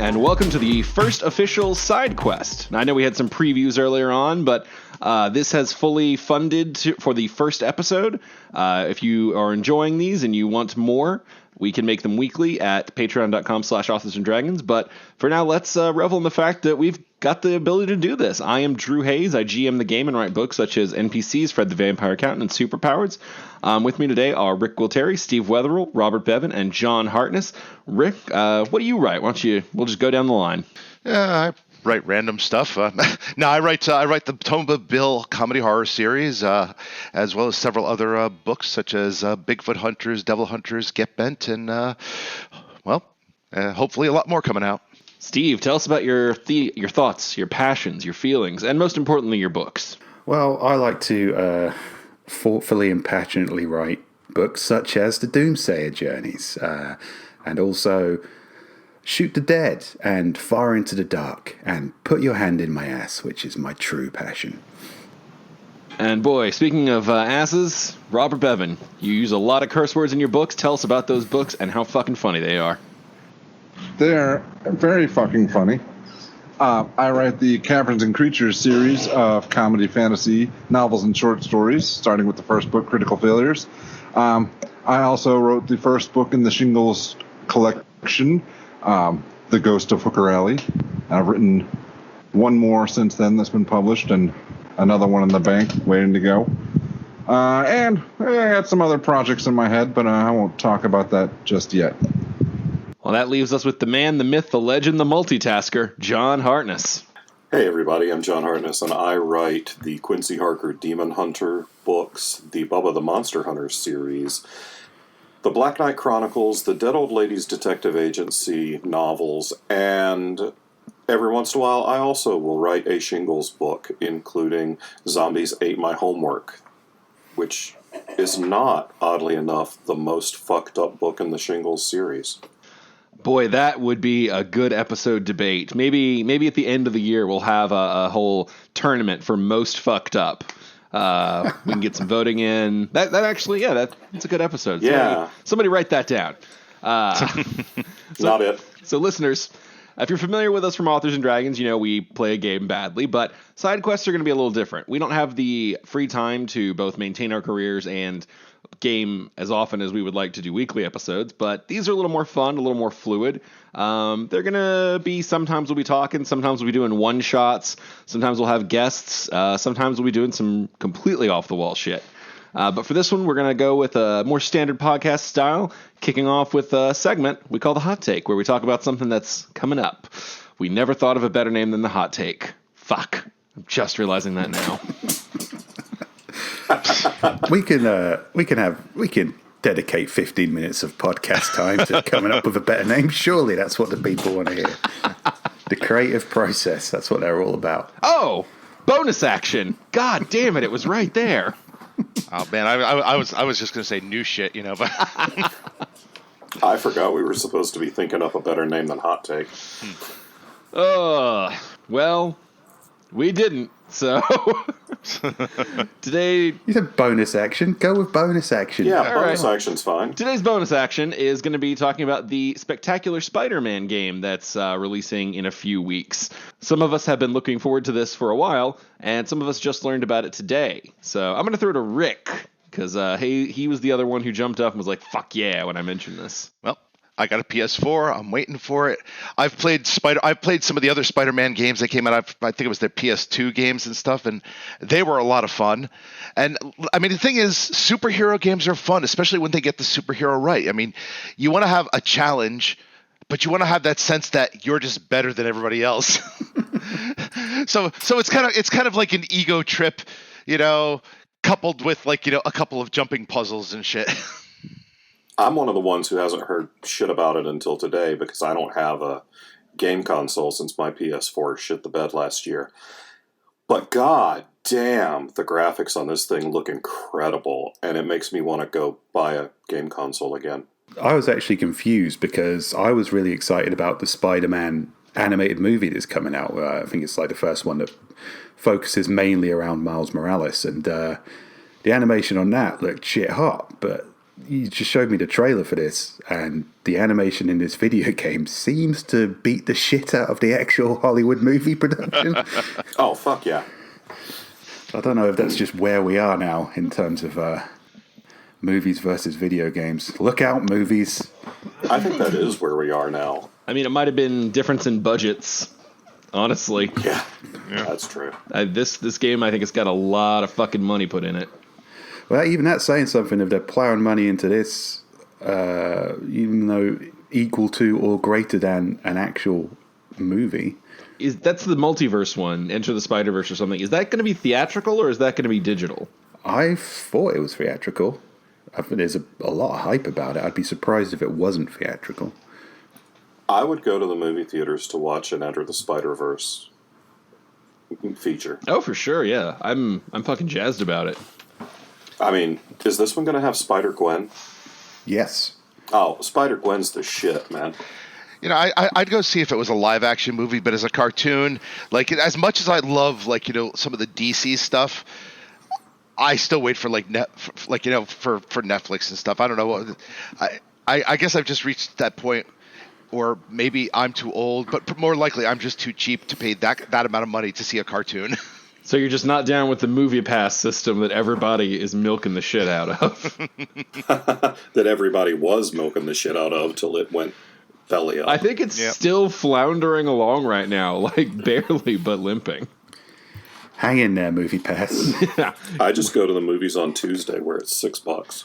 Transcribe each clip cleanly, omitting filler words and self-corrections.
and welcome to the first official side quest. Now, I know we had some previews earlier on, but this has fully funded for the first episode. If you are enjoying these and you want more, we can make them weekly at patreon.com/authorsanddragons. But for now, let's revel in the fact that we've got the ability to do this. I am Drew Hayes. I GM the game and write books such as NPCs, Fred the Vampire Accountant, and Superpowers. With me today are Rick Gualteri, Steve Wetherill, Robert Bevan, and John Hartness. Rick, what do you write? Why don't you? We'll just go down the line. Yeah, I write random stuff. No, I write the Tomba Bill comedy horror series, as well as several other books such as Bigfoot Hunters, Devil Hunters, Get Bent, and hopefully a lot more coming out. Steve, tell us about your thoughts, your passions, your feelings, and most importantly, your books. Well, I like to thoughtfully and passionately write books such as the Doomsayer Journeys, and also Shoot the Dead and Far Into the Dark and Put Your Hand in My Ass, which is my true passion. And boy, speaking of asses, Robert Bevan, you use a lot of curse words in your books. Tell us about those books and how fucking funny they are. They're very fucking funny. I write the Caverns and Creatures series of comedy, fantasy, novels, and short stories, starting with the first book, Critical Failures. I also wrote the first book in the Shingles collection, The Ghost of Hooker Alley. I've written one more since then that's been published, and another one in the bank waiting to go. And I got some other projects in my head, but I won't talk about that just yet. Well, that leaves us with the man, the myth, the legend, the multitasker, John Hartness. Hey everybody, I'm John Hartness, and I write the Quincy Harker Demon Hunter books, the Bubba the Monster Hunter series, the Black Knight Chronicles, the Dead Old Ladies Detective Agency novels, and every once in a while I also will write a Shingles book, including Zombies Ate My Homework, which is not, oddly enough, the most fucked up book in the Shingles series. Boy, that would be a good episode debate. Maybe at the end of the year we'll have a whole tournament for most fucked up. We can get some voting in. That actually, yeah, that's a good episode. Yeah. Somebody write that down. Not it. So listeners, if you're familiar with us from Authors and Dragons, you know we play a game badly, but side quests are going to be a little different. We don't have the free time to both maintain our careers and game as often as we would like to do weekly episodes, but these are a little more fun, a little more fluid. They're gonna be, sometimes we'll be talking, sometimes we'll be doing one shots, sometimes we'll have guests, sometimes we'll be doing some completely off the wall shit. But for this one, we're gonna go with a more standard podcast style, kicking off with a segment we call the Hot Take, where we talk about something that's coming up. We never thought of a better name than the Hot Take. Fuck, I'm just realizing that now. We can dedicate 15 minutes of podcast time to coming up with a better name. Surely that's what the people want to hear. The creative process, that's what they're all about. Oh, bonus action. God damn it, it was right there. Oh man, I was just gonna say new shit, but I forgot we were supposed to be thinking up a better name than Hot Take. Well, we didn't. So today, you said bonus action. Go with bonus action. Yeah, bonus action's fine. Today's bonus action is going to be talking about the Spectacular Spider-Man game that's releasing in a few weeks. Some of us have been looking forward to this for a while, and some of us just learned about it today. So I'm going to throw it to Rick, because he was the other one who jumped up and was like, fuck yeah, when I mentioned this. Well, I got a PS4. I'm waiting for it. I've played some of the other Spider-Man games that came out. I think it was their PS2 games and stuff, and they were a lot of fun. And I mean, the thing is, superhero games are fun, especially when they get the superhero right. I mean, you want to have a challenge, but you want to have that sense that you're just better than everybody else. So it's kind of like an ego trip, coupled with a couple of jumping puzzles and shit. I'm one of the ones who hasn't heard shit about it until today because I don't have a game console since my PS4 shit the bed last year. But god damn, the graphics on this thing look incredible, and it makes me want to go buy a game console again. I was actually confused because I was really excited about the Spider-Man animated movie that's coming out. I think it's like the first one that focuses mainly around Miles Morales, and the animation on that looked shit hot, but you just showed me the trailer for this, and the animation in this video game seems to beat the shit out of the actual Hollywood movie production. Oh, fuck yeah. I don't know if that's just where we are now in terms of movies versus video games. Look out, movies. I think that is where we are now. I mean, it might have been difference in budgets, honestly. Yeah, that's true. This game, I think it's got a lot of fucking money put in it. Well, even that's saying something. If they're plowing money into this, even though equal to or greater than an actual movie. That's the multiverse one, Enter the Spider-Verse or something. Is that going to be theatrical or is that going to be digital? I thought it was theatrical. I think there's a lot of hype about it. I'd be surprised if it wasn't theatrical. I would go to the movie theaters to watch an Enter the Spider-Verse feature. Oh, for sure, yeah. I'm fucking jazzed about it. I mean, is this one going to have Spider-Gwen? Yes. Oh, Spider-Gwen's the shit, man. You know, I'd go see if it was a live action movie, but as a cartoon, like as much as I love, like, you know, some of the DC stuff, I still wait for for Netflix and stuff. I don't know. I guess I've just reached that point, or maybe I'm too old, but more likely I'm just too cheap to pay that amount of money to see a cartoon. So you're just not down with the movie pass system that everybody is milking the shit out of. That everybody was milking the shit out of till it went belly up. I think it's still floundering along right now, like barely but limping. Hang in there, Movie Pass. Yeah. I just go to the movies on Tuesday where it's $6.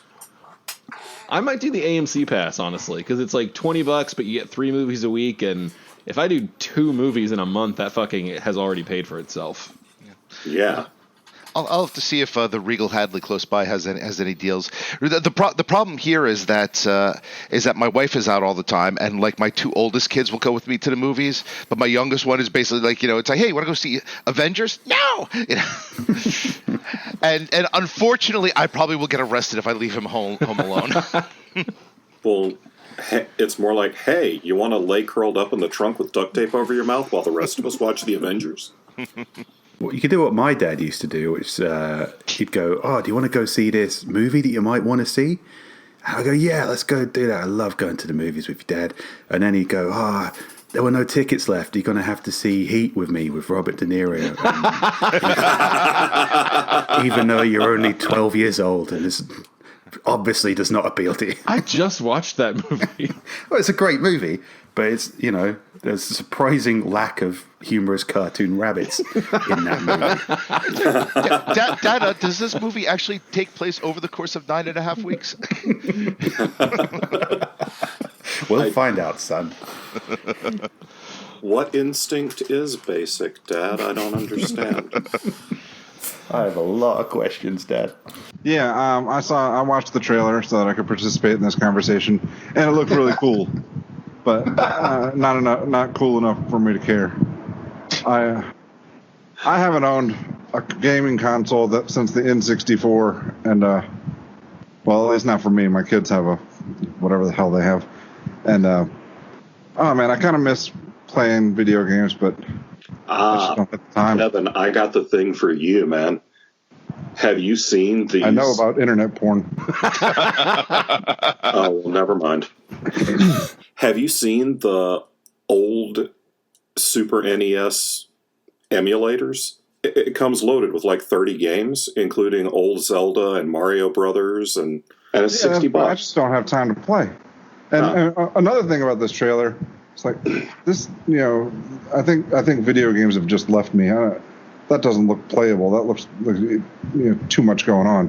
I might do the AMC pass, honestly, because it's like $20, but you get 3 movies a week, and if I do 2 movies in a month, that fucking has already paid for itself. Yeah. I'll have to see if the Regal Hadley close by has any deals. The problem here is that my wife is out all the time, and like my 2 oldest kids will go with me to the movies, but my youngest one is basically like, you know, it's like, hey, you want to go see Avengers? No. You know? and unfortunately, I probably will get arrested if I leave him home alone. Well, it's more like, hey, you want to lay curled up in the trunk with duct tape over your mouth while the rest of us watch the Avengers? Well, you could do what my dad used to do, which he'd go, oh, do you want to go see this movie that you might want to see? And I go, yeah, let's go do that. I love going to the movies with your dad. And then he'd go, there were no tickets left. You're going to have to see Heat with me, with Robert De Niro. Even though you're only 12 years old, and this obviously does not appeal to you. I just watched that movie. Well, it's a great movie, but it's, you know, there's a surprising lack of humorous cartoon rabbits in that movie. Dad, does this movie actually take place over the course of 9.5 weeks? We'll find out, son. What instinct is basic, Dad? I don't understand. I have a lot of questions, Dad. Yeah, I watched the trailer so that I could participate in this conversation, and it looked really cool, but not cool enough for me to care. I haven't owned a gaming console since the N64, and well, at least not for me. My kids have a whatever the hell they have, and oh man, I kind of miss playing video games, but I just don't have the time. Evan, I got the thing for you, man. Have you seen these? I know about internet porn. Oh, well, never mind. Have you seen the old Super NES emulators? It comes loaded with like 30 games, including old Zelda and Mario Brothers, and it's $60. I just don't have time to play. And another thing about this trailer, it's like this. You know, I think video games have just left me. That doesn't look playable. That looks like, too much going on.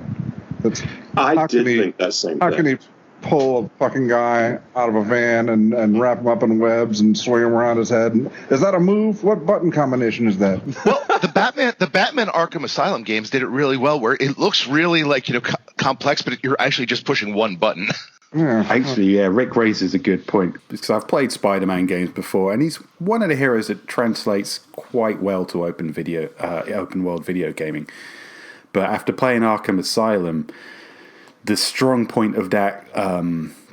I did think that same thing. How can he pull a fucking guy out of a van and wrap him up in webs and swing him around his head? Is that a move? What button combination is that? Well, the Batman Arkham Asylum games did it really well, where it looks really like complex, but you're actually just pushing one button. Yeah. Actually, yeah, Rick raises a good point, because I've played Spider-Man games before, and he's one of the heroes that translates quite well to open world video gaming. But after playing Arkham Asylum, the strong point of that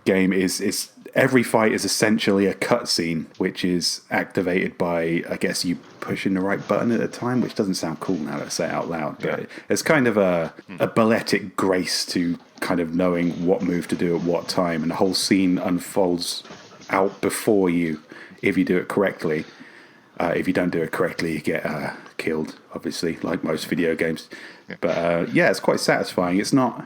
game is every fight is essentially a cutscene, which is activated by, I guess, you pushing the right button at a time, which doesn't sound cool now that I say it out loud. But it's kind of a balletic grace to kind of knowing what move to do at what time, and the whole scene unfolds out before you if you do it correctly. If you don't do it correctly, you get killed, obviously, like most video games. But yeah, it's quite satisfying. It's not,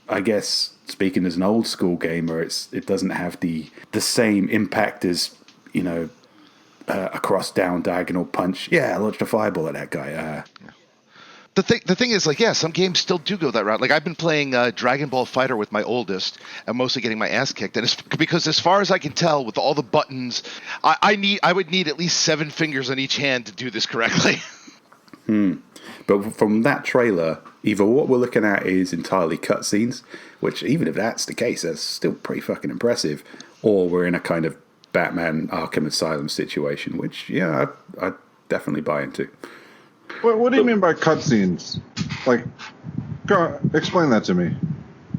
I guess, speaking as an old school gamer, it doesn't have the same impact as, you know, a cross down diagonal punch. Yeah, I launched a fireball at that guy. The thing is, like, yeah, some games still do go that route. Like, I've been playing Dragon Ball Fighter with my oldest, and mostly getting my ass kicked. And it's because, as far as I can tell, with all the buttons, I would need at least 7 fingers on each hand to do this correctly. But from that trailer, either what we're looking at is entirely cutscenes, which even if that's the case, that's still pretty fucking impressive, or we're in a kind of Batman Arkham Asylum situation, which, yeah, I'd definitely buy into. What do you mean by cutscenes? Like, explain that to me.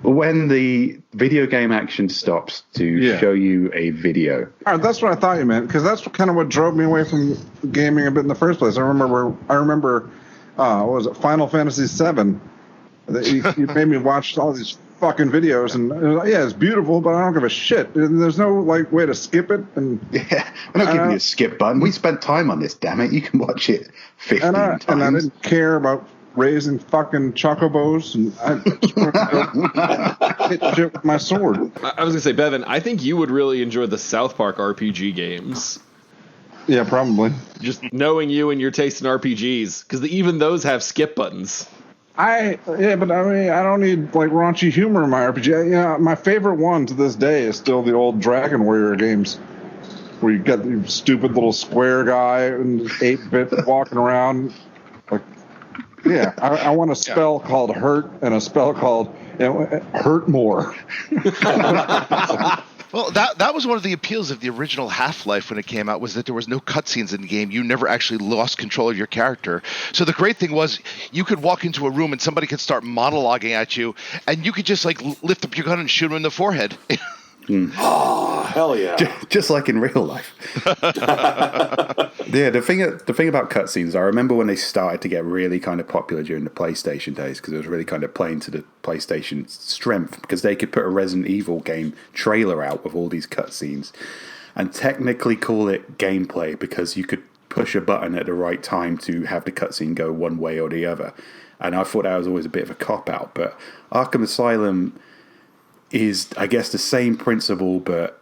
When the video game action stops to show you a video. All right, that's what I thought you meant, because that's kind of what drove me away from gaming a bit in the first place. I remember, what was it, Final Fantasy VII? You made me watch all these fucking videos, and it was like, yeah, it's beautiful, but I don't give a shit. And there's no like way to skip it. And yeah, I'm not giving you a skip button. We spent time on this, damn it. You can watch it 15 times. And I didn't care about raising fucking chocobos, and I hit shit with my sword. I was gonna say, Bevan, I think you would really enjoy the South Park RPG games. Yeah, probably. Just knowing you and your taste in RPGs, because even those have skip buttons. But I mean, I don't need like raunchy humor in my RPG. My favorite one to this day is still the old Dragon Warrior games, where you got the stupid little square guy and 8-bit walking around. Like, yeah, I want a spell called Hurt and a spell called Hurt More. Well, that was one of the appeals of the original Half-Life when it came out, was that there was no cutscenes in the game. You never actually lost control of your character. So the great thing was you could walk into a room and somebody could start monologuing at you, and you could just like lift up your gun and shoot them in the forehead. Oh, hell yeah. Just like in real life. Yeah, the thing about cutscenes, I remember when they started to get really kind of popular during the PlayStation days, because it was really kind of playing to the PlayStation's strength, because they could put a Resident Evil game trailer out with all these cutscenes and technically call it gameplay, because you could push a button at the right time to have the cutscene go one way or the other. And I thought that was always a bit of a cop-out, but Arkham Asylum is, I guess, the same principle, but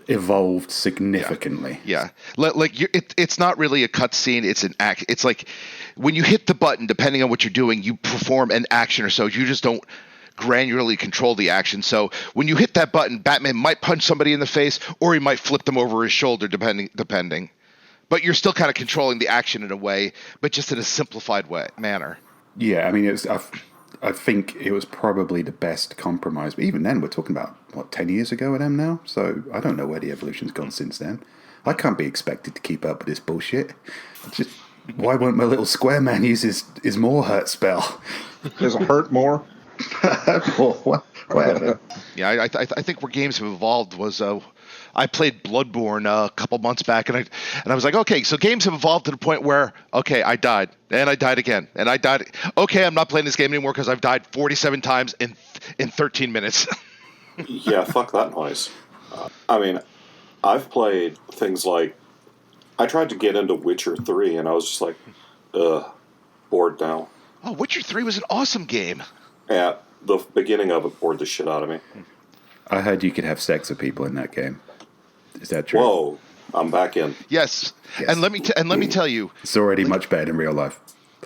evolved significantly. Yeah. It's not really a cutscene. It's an act. It's like when you hit the button, depending on what you're doing, you perform an action or so. You just don't granularly control the action. So when you hit that button, Batman might punch somebody in the face, or he might flip them over his shoulder, depending. But you're still kind of controlling the action in a way, but just in a simplified manner. Yeah, I mean, I think it was probably the best compromise. But even then, we're talking about, 10 years ago with them now? So I don't know where the evolution's gone since then. I can't be expected to keep up with this bullshit. Just, why won't my little square man use his more hurt spell? Does it hurt more? Whatever. Yeah, I think where games have evolved was... I played Bloodborne a couple months back, and I was like, okay, so games have evolved to the point where, okay, I died, and I died again, and I died. Okay, I'm not playing this game anymore because I've died 47 times in 13 minutes. Yeah, fuck that noise. I mean, I've played things like, I tried to get into Witcher 3, and I was just like, bored now. Oh, Witcher 3 was an awesome game. Yeah, the beginning of it bored the shit out of me. I heard you could have sex with people in that game. Is that true? Whoa, I'm back in. Yes. And let me tell you, it's already much better in real life.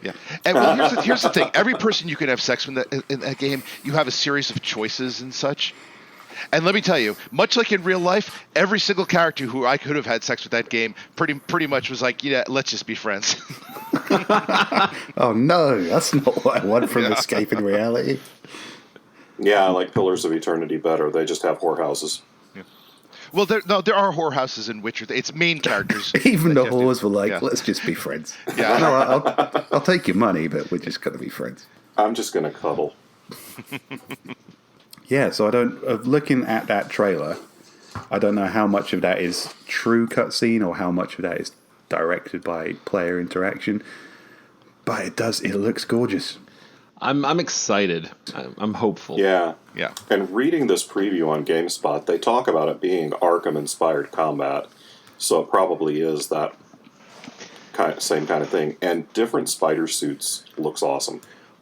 Yeah. And well, here's the thing. Every person you can have sex with in that game, you have a series of choices and such. And let me tell you, much like in real life, every single character who I could have had sex with that game pretty much was like, yeah, let's just be friends. Oh no, that's not what I want from escaping reality. Yeah, I like Pillars of Eternity better. They just have whorehouses. Well, there are whorehouses in Witcher. It's main characters. Even the whores were like, let's just be friends. Yeah. No, I'll take your money, but we're just going to be friends. I'm just going to cuddle. Yeah, so looking at that trailer, I don't know how much of that is true cutscene or how much of that is directed by player interaction, but it looks gorgeous. I'm excited. I'm hopeful. Yeah. Yeah. And reading this preview on GameSpot, they talk about it being Arkham-inspired combat, so it probably is that same kind of thing. And different spider suits looks awesome.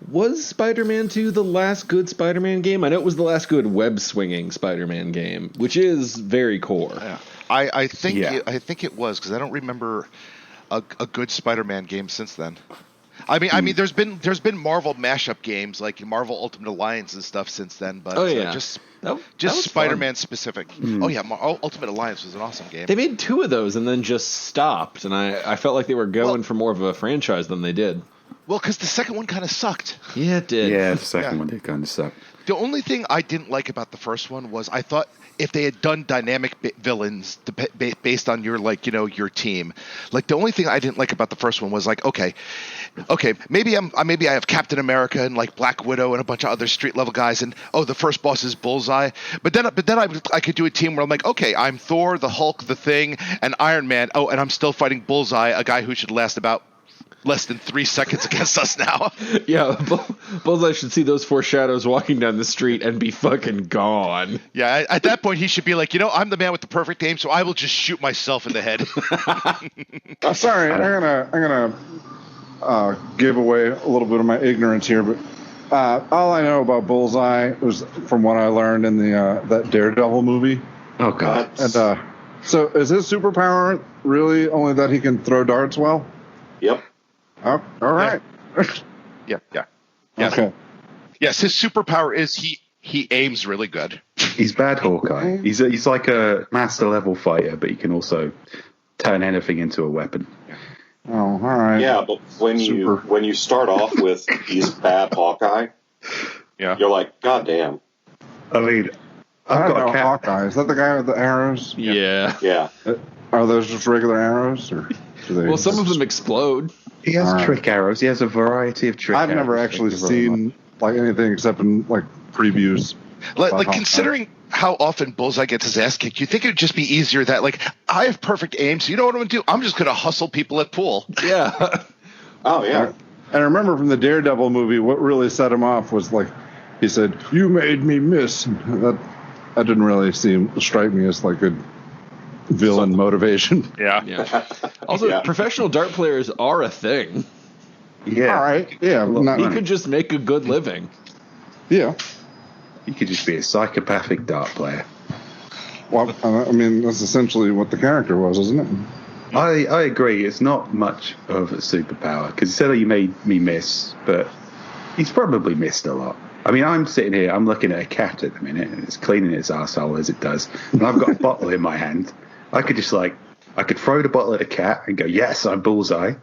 Was Spider-Man 2 the last good Spider-Man game? I know it was the last good web-swinging Spider-Man game, which is very core. Yeah. I think it was, because I don't remember a good Spider-Man game since then. I mean, there's been Marvel mashup games like Marvel Ultimate Alliance and stuff since then, but just Spider-Man specific. Oh yeah, Ultimate Alliance was an awesome game. They made 2 of those and then just stopped, and I felt like they were going for more of a franchise than they did. Well, because the second one kind of sucked. Yeah, it did. Yeah, the second one did kind of suck. The only thing I didn't like about the first one was I thought if they had done dynamic villains based on your your team, like the only thing I didn't like about the first one was like, okay, maybe I have Captain America and like Black Widow and a bunch of other street level guys, and the first boss is Bullseye, but then I could do a team where I'm like, okay, I'm Thor, the Hulk, the Thing, and Iron Man. Oh, and I'm still fighting Bullseye, a guy who should last about less than 3 seconds against us now. Yeah, Bullseye should see those 4 shadows walking down the street and be fucking gone. Yeah, at that point he should be like, I'm the man with the perfect aim, so I will just shoot myself in the head. Sorry, I'm gonna give away a little bit of my ignorance here, but all I know about Bullseye was from what I learned in the that Daredevil movie. Oh god! And so is his superpower really only that he can throw darts well? Yep. Oh, all right. Yeah. Yes. Okay. Yes, his superpower is he aims really good. He's bad Hawkeye. He's like a master level fighter, but he can also turn anything into a weapon. Oh, all right. Yeah, but when you start off with he's bad Hawkeye, you're like, God damn. I mean, I don't know Hawkeye. Is that the guy with the arrows? Yeah. Yeah. Are those just regular arrows, or do they? Well, some of them explode. He has trick arrows. He has a variety of trick arrows. I've never actually seen like anything except in like previews. Like considering how often Bullseye gets his ass kicked, you think it would just be easier that like I have perfect aim, so you know what I'm gonna do? I'm just gonna hustle people at pool. Yeah. Oh yeah. And I remember from the Daredevil movie, what really set him off was like he said, "You made me miss." That didn't really strike me as like good villain motivation. Yeah. Also, professional dart players are a thing. Yeah. All right. Yeah. He could just make a good living. Yeah. He could just be a psychopathic dart player. Well, I mean, that's essentially what the character was, isn't it? I agree. It's not much of a superpower because he said that you made me miss, but he's probably missed a lot. I mean, I'm sitting here, I'm looking at a cat at the minute, and it's cleaning its arsehole as it does, and I've got a bottle in my hand. I could just I could throw the bottle at the cat and go, yes, I'm Bullseye,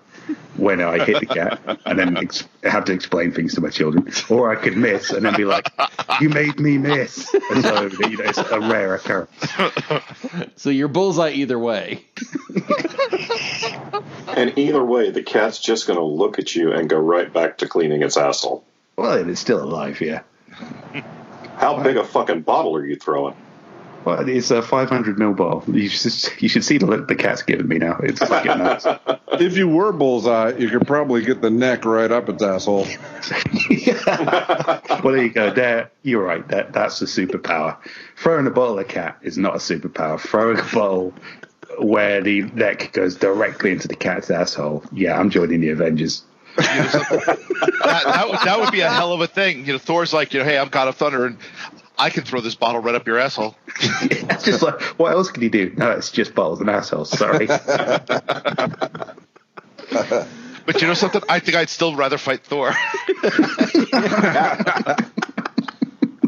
when I hit the cat, and then have to explain things to my children. Or I could miss and then be like, you made me miss. And so, it's a rare occurrence. So you're Bullseye either way. And either way, the cat's just going to look at you and go right back to cleaning its asshole. Well, it's still alive, yeah. How big a fucking bottle are you throwing? Well, it's a 500ml bottle. You should see the look the cat's giving me now. It's fucking nuts. If you were Bullseye, you could probably get the neck right up its asshole. Well, there you go. There, you're right. That's a superpower. Throwing a bottle at a cat is not a superpower. Throwing a bottle where the neck goes directly into the cat's asshole. Yeah, I'm joining the Avengers. That would be a hell of a thing. Thor's like, hey, I'm God of Thunder, and I can throw this bottle right up your asshole. It's just like, what else can you do? No, it's just bottles and assholes. Sorry. But you know something? I think I'd still rather fight Thor.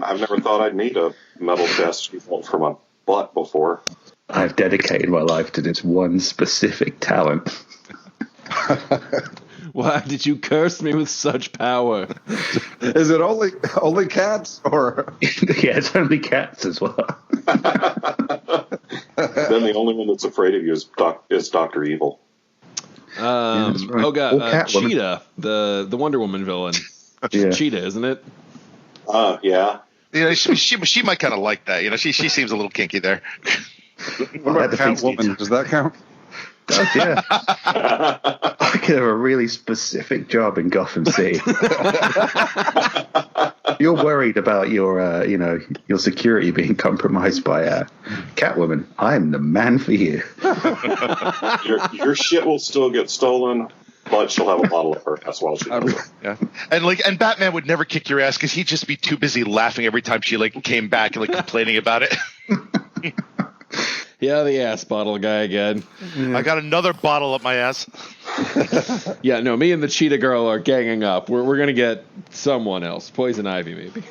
I've never thought I'd need a metal chest for my butt before. I've dedicated my life to this one specific talent. Why did you curse me with such power? Is it only cats, or? Yeah, it's only cats as well. Then the only one that's afraid of you is Dr. Evil. Right. Oh god, Catwoman. Cheetah, the Wonder Woman villain. Yeah. Cheetah, isn't it? Yeah. She might kind of like that. She seems a little kinky there. What about Catwoman? Does that count? God, yeah. I could have a really specific job in Gotham City. You're worried about your, your security being compromised by a Catwoman. I am the man for you. Your shit will still get stolen, but she'll have a bottle of her. That's why she does it. Yeah, and Batman would never kick your ass because he'd just be too busy laughing every time she came back and complaining about it. Yeah, the ass bottle guy again. Yeah. I got another bottle up my ass. Yeah, no, me and the Cheetah Girl are ganging up. We're gonna get someone else, Poison Ivy maybe.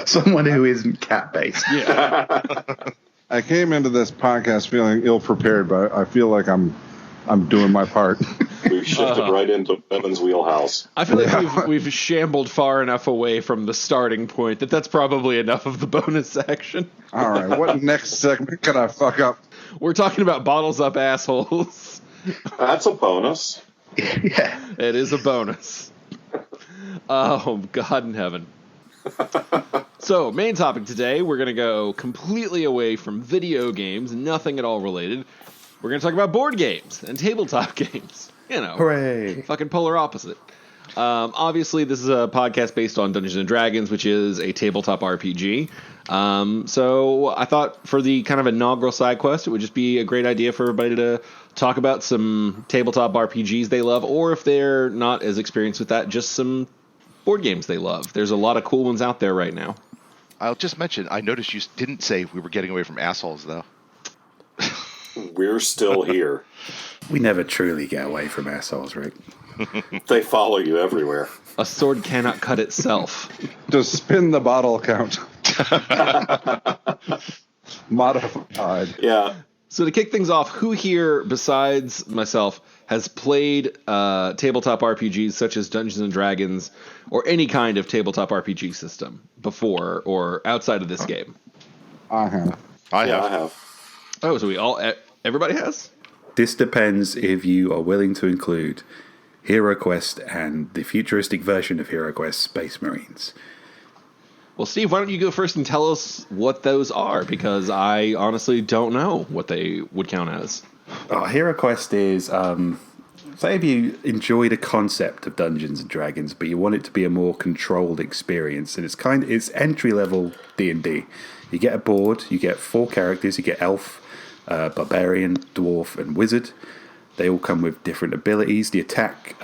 Someone who isn't cat-based. Yeah. I came into this podcast feeling ill-prepared, but I feel like I'm doing my part. We've shifted right into Evan's wheelhouse. I feel like we've shambled far enough away from the starting point that's probably enough of the bonus section. All right, what next segment can I fuck up? We're talking about bottles up assholes. That's a bonus. Yeah. It is a bonus. Oh, God in heaven. So, main topic today, we're going to go completely away from video games, nothing at all related. We're going to talk about board games and tabletop games. You know, Hooray. Fucking polar opposite. Obviously, this is a podcast based on Dungeons & Dragons, which is a tabletop RPG. So I thought for the kind of inaugural side quest, it would just be a great idea for everybody to talk about some tabletop RPGs they love, or if they're not as experienced with that, just some board games they love. There's a lot of cool ones out there right now. I'll just mention, I noticed you didn't say we were getting away from assholes, though. We're still here. We never truly get away from assholes, Rick. They follow you everywhere. A sword cannot cut itself. Just spin the bottle count. Modified. Yeah. So to kick things off, who here, besides myself, has played tabletop RPGs such as Dungeons & Dragons or any kind of tabletop RPG system before or outside of this game? I have. I I have. have. Oh, so everybody has? This depends if you are willing to include Hero Quest and the futuristic version of Hero Quest, Space Marines. Well, Steve, why don't you go first and tell us what those are? Because I honestly don't know what they would count as. Hero Quest is, say if you enjoy the concept of Dungeons and Dragons, but you want it to be a more controlled experience, and it's entry level D&D. You get a board, you get 4 characters, you get Elf, Barbarian, Dwarf, and Wizard. They all come with different abilities. The attack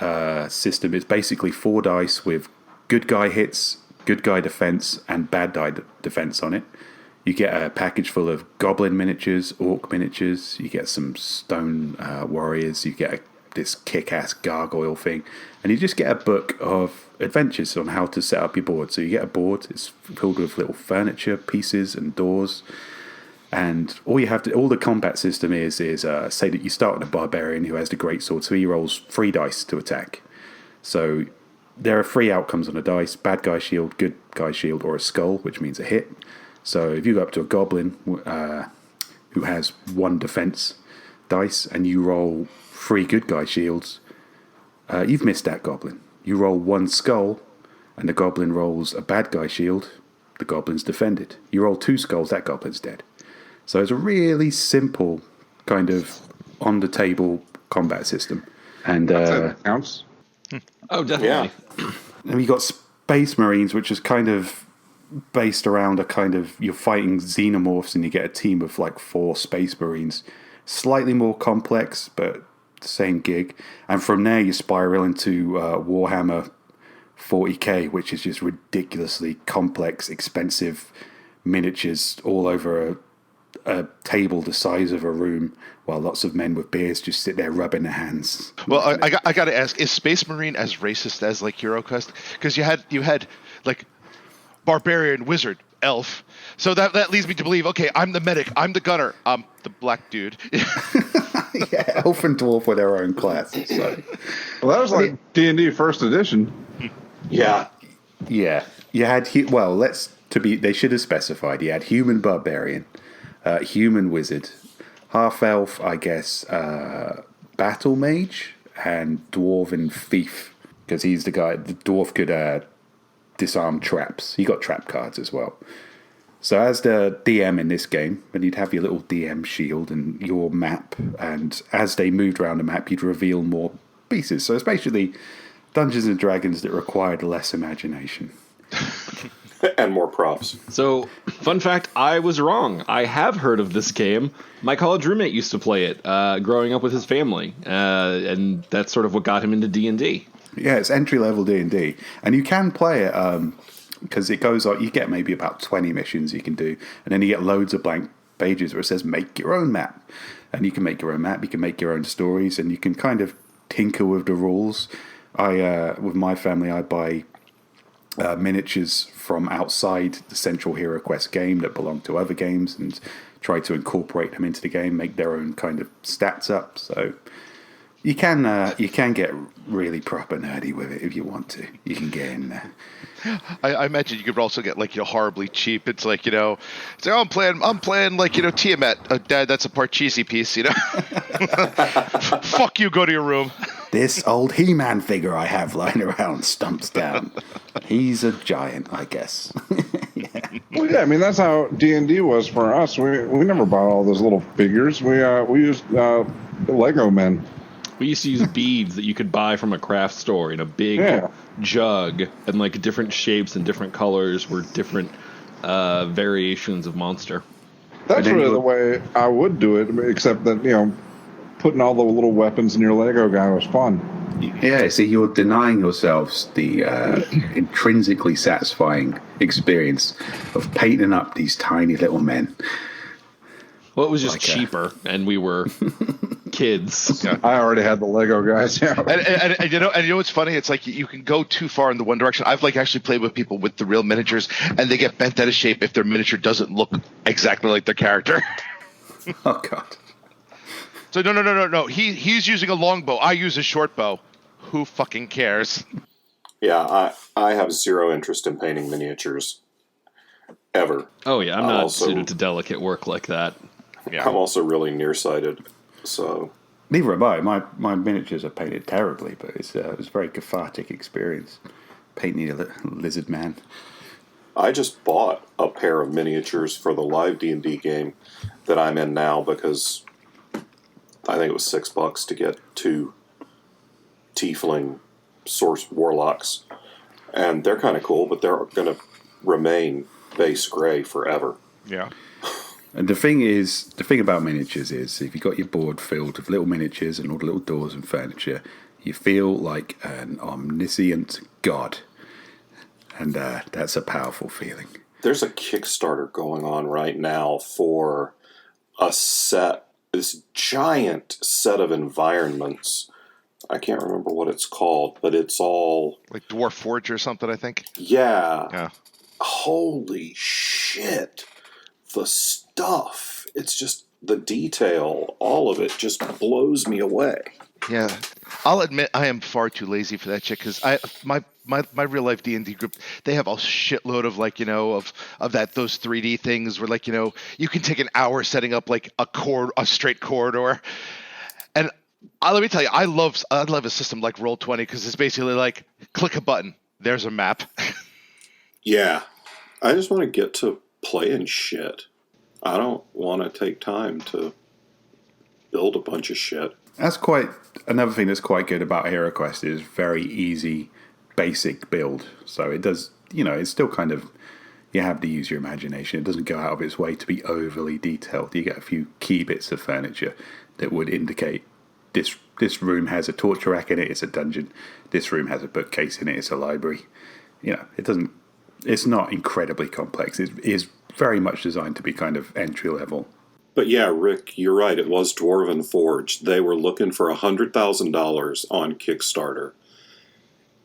system is basically 4 dice with good guy hits, good guy defense, and bad guy defense on it. You get a package full of goblin miniatures, orc miniatures. You get some stone warriors. You get this kick-ass gargoyle thing. And you just get a book of adventures on how to set up your board. So you get a board. It's filled with little furniture, pieces, and doors. And all the combat system is say that you start with a barbarian who has the greatsword. So he rolls 3 dice to attack. So there are 3 outcomes on a dice: bad guy shield, good guy shield, or a skull, which means a hit. So if you go up to a goblin who has 1 defense dice and you roll 3 good guy shields, you've missed that goblin. You roll 1 skull and the goblin rolls a bad guy shield, the goblin's defended. You roll 2 skulls, that goblin's dead. So it's a really simple kind of on-the-table combat system. And That counts. Oh, definitely. Yeah. and we got Space Marines, which is kind of based around you're fighting xenomorphs and you get a team of like 4 Space Marines. Slightly more complex, but same gig. And from there you spiral into Warhammer 40k, which is just ridiculously complex, expensive miniatures all over a table the size of a room, while lots of men with beards just sit there rubbing their hands. Well, I got to ask: is Space Marine as racist as like Hero Quest? Because you had like barbarian, wizard, elf. So that leads me to believe, okay, I'm the medic, I'm the gunner, I'm the black dude. Yeah, elf and dwarf were their own classes. So. Well, that was like D&D first edition. Yeah. Yeah, you had they should have specified. You had human barbarian, human wizard, half elf, I guess, battle mage, and dwarven thief, because he's the guy. The dwarf could disarm traps. He got trap cards as well. So as the DM in this game, and you'd have your little DM shield and your map, and as they moved around the map, you'd reveal more pieces. So it's basically Dungeons and Dragons that required less imagination. And more props. So, fun fact, I was wrong. I have heard of this game. My college roommate used to play it growing up with his family, and that's sort of what got him into D&D. Yeah, it's entry-level D&D. And you can play it because it goes on, you get maybe about 20 missions you can do, and then you get loads of blank pages where it says make your own map. And you can make your own map, you can make your own stories, and you can kind of tinker with the rules. With my family, I buy miniatures from outside the central Hero Quest game that belong to other games and try to incorporate them into the game, make their own kind of stats up. So you can get really proper nerdy with it if you want to. You can get in there. I imagine you could also get like horribly cheap. It's like it's like, oh, I'm playing like Tiamat. Dad, that's a Parcheesi piece. Fuck you. Go to your room. This old He-Man figure I have lying around stumps down. He's a giant, I guess. Yeah. Well, yeah, I mean that's how D&D was for us. We never bought all those little figures. We used Lego men. We used to use beads that you could buy from a craft store in a big jug, and like different shapes and different colors were different variations of monster. That's really the way I would do it, except that, putting all the little weapons in your Lego guy was fun. Yeah, see, you're denying yourselves the intrinsically satisfying experience of painting up these tiny little men. Well, it was just cheaper, and we were kids. Yeah. I already had the Lego guys. Yeah. And you know what's funny? It's like you can go too far in the one direction. I've actually played with people with the real miniatures, and they get bent out of shape if their miniature doesn't look exactly like their character. Oh God. So no. He's using a longbow. I use a short bow. Who fucking cares? Yeah, I have zero interest in painting miniatures. Ever. Oh yeah, I'm not suited to delicate work like that. Yeah. I'm also really nearsighted, so... Neither am I. My miniatures are painted terribly, but it was a very cathartic experience, painting a lizard man. I just bought a pair of miniatures for the live D&D game that I'm in now because I think it was $6 to get 2 tiefling source warlocks. And they're kind of cool, but they're going to remain base gray forever. Yeah. And the thing about miniatures is, if you've got your board filled with little miniatures and all the little doors and furniture, you feel like an omniscient god. And that's a powerful feeling. There's a Kickstarter going on right now for this giant set of environments. I can't remember what it's called, but it's all... Like Dwarf Forge or something, I think? Yeah. Holy shit. The stuff. It's just the detail. All of it just blows me away. Yeah. I'll admit I am far too lazy for that shit because my real life D&D group, they have a shitload of those 3D things where you can take an hour setting up like a straight corridor. And let me tell you, I love a system like Roll20 because it's basically like click a button, there's a map. Yeah. I just want to get to playing shit. I don't want to take time to build a bunch of shit. That's quite another thing that's quite good about HeroQuest is very easy, basic build. So it does, it's still kind of, you have to use your imagination. It doesn't go out of its way to be overly detailed. You get a few key bits of furniture that would indicate this room has a torture rack in it, it's a dungeon. This room has a bookcase in it, it's a library. It's not incredibly complex. It is very much designed to be kind of entry level. But yeah, Rick, you're right. It was Dwarven Forge. They were looking for $100,000 on Kickstarter,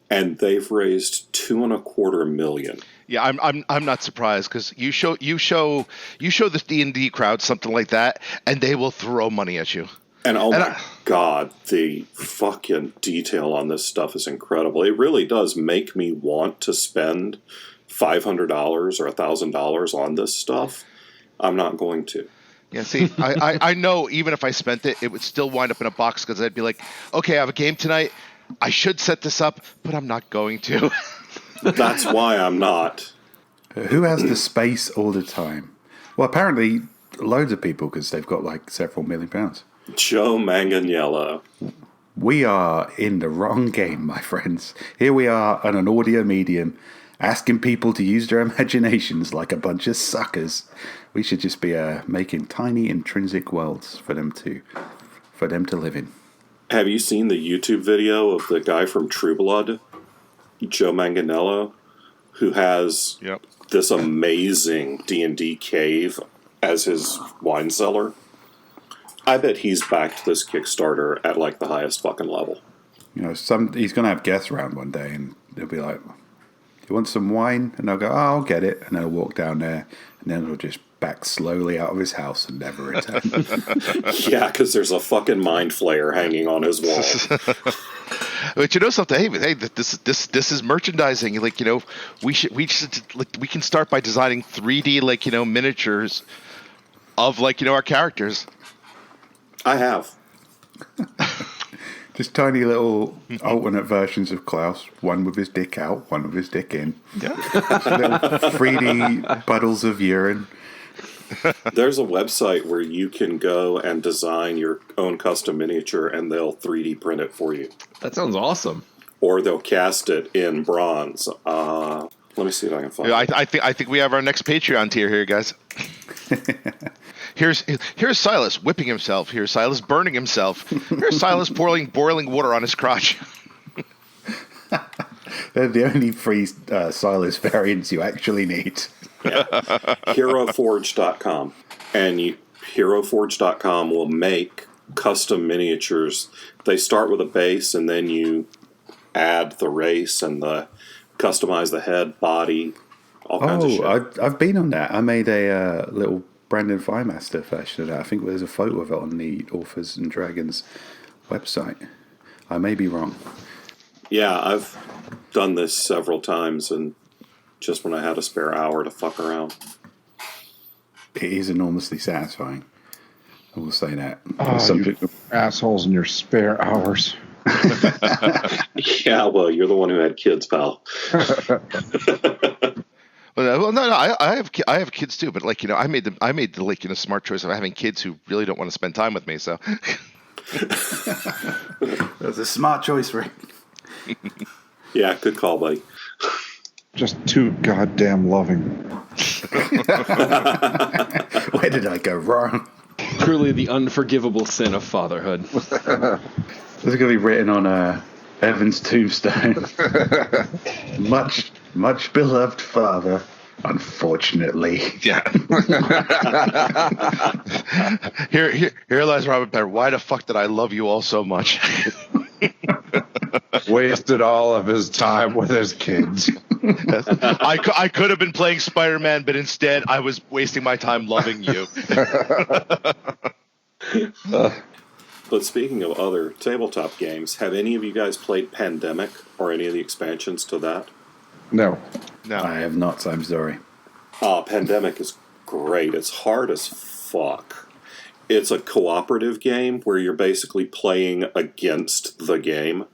and they've raised $2.25 million. Yeah, I'm not surprised because you show the D&D crowd something like that, and they will throw money at you. And my God, the fucking detail on this stuff is incredible. It really does make me want to spend $500 or $1,000 on this stuff. I'm not going to. Yeah, see, I know even if I spent it, it would still wind up in a box because I'd be like, okay, I have a game tonight. I should set this up, but I'm not going to. That's why I'm not. Who has the space all the time? Well, apparently loads of people because they've got like several £1 million. Joe Manganiello. We are in the wrong game, my friends. Here we are on an audio medium asking people to use their imaginations like a bunch of suckers. We should just be making tiny intrinsic worlds for them to live in. Have you seen the YouTube video of the guy from True Blood, Joe Manganiello, who has this amazing D&D cave as his wine cellar? I bet he's backed this Kickstarter at like the highest fucking level. You know, he's going to have guests around one day, and they'll be like, "You want some wine?" And they'll go, "Oh, I'll get it." And they'll walk down there, and then he'll just back slowly out of his house and never return. Yeah, because there's a fucking mind flayer hanging on his wall. But you know something? Hey, this is merchandising. Like, you know, we can start by designing 3D, like, you know, miniatures of, like, you know, our characters. I have. Just tiny little alternate versions of Klaus. One with his dick out, one with his dick in. Yeah. Little 3D puddles of urine. There's a website where you can go and design your own custom miniature, and they'll 3D print it for you. That sounds awesome. Or they'll cast it in bronze. Let me see if I can find it. I think we have our next Patreon tier here, guys. Here's Silas whipping himself. Here's Silas burning himself. Here's Silas boiling water on his crotch. They're the only free Silas variants you actually need. Yeah. HeroForge.com. And HeroForge.com will make custom miniatures. They start with a base, and then you add the race and customize the head, body, all kinds of shit. I've been on that. I made a little Brandon Firemaster version of that. I think there's a photo of it on the Authors and Dragons website. I may be wrong. Yeah, I've done this several times, and just when I had a spare hour to fuck around. It is enormously satisfying. I will say that. You assholes in your spare hours. Yeah, well, you're the one who had kids, pal. Well, no, I have kids too, but like, you know, I made the like, you know, smart choice of having kids who really don't want to spend time with me. So that's a smart choice, Rick. Yeah, good call, buddy. Just too goddamn loving. Where did I go wrong? Truly the unforgivable sin of fatherhood. This is going to be written on Evan's tombstone. Much beloved father, unfortunately. yeah. Here lies Robert Bear. Why the fuck did I love you all so much? Wasted all of his time with his kids. I could have been playing Spider-Man, but instead I was wasting my time loving you. But speaking of other tabletop games, have any of you guys played Pandemic or any of the expansions to that? No. I have not, so I'm sorry. Pandemic is great. It's hard as fuck. It's a cooperative game where you're basically playing against the game.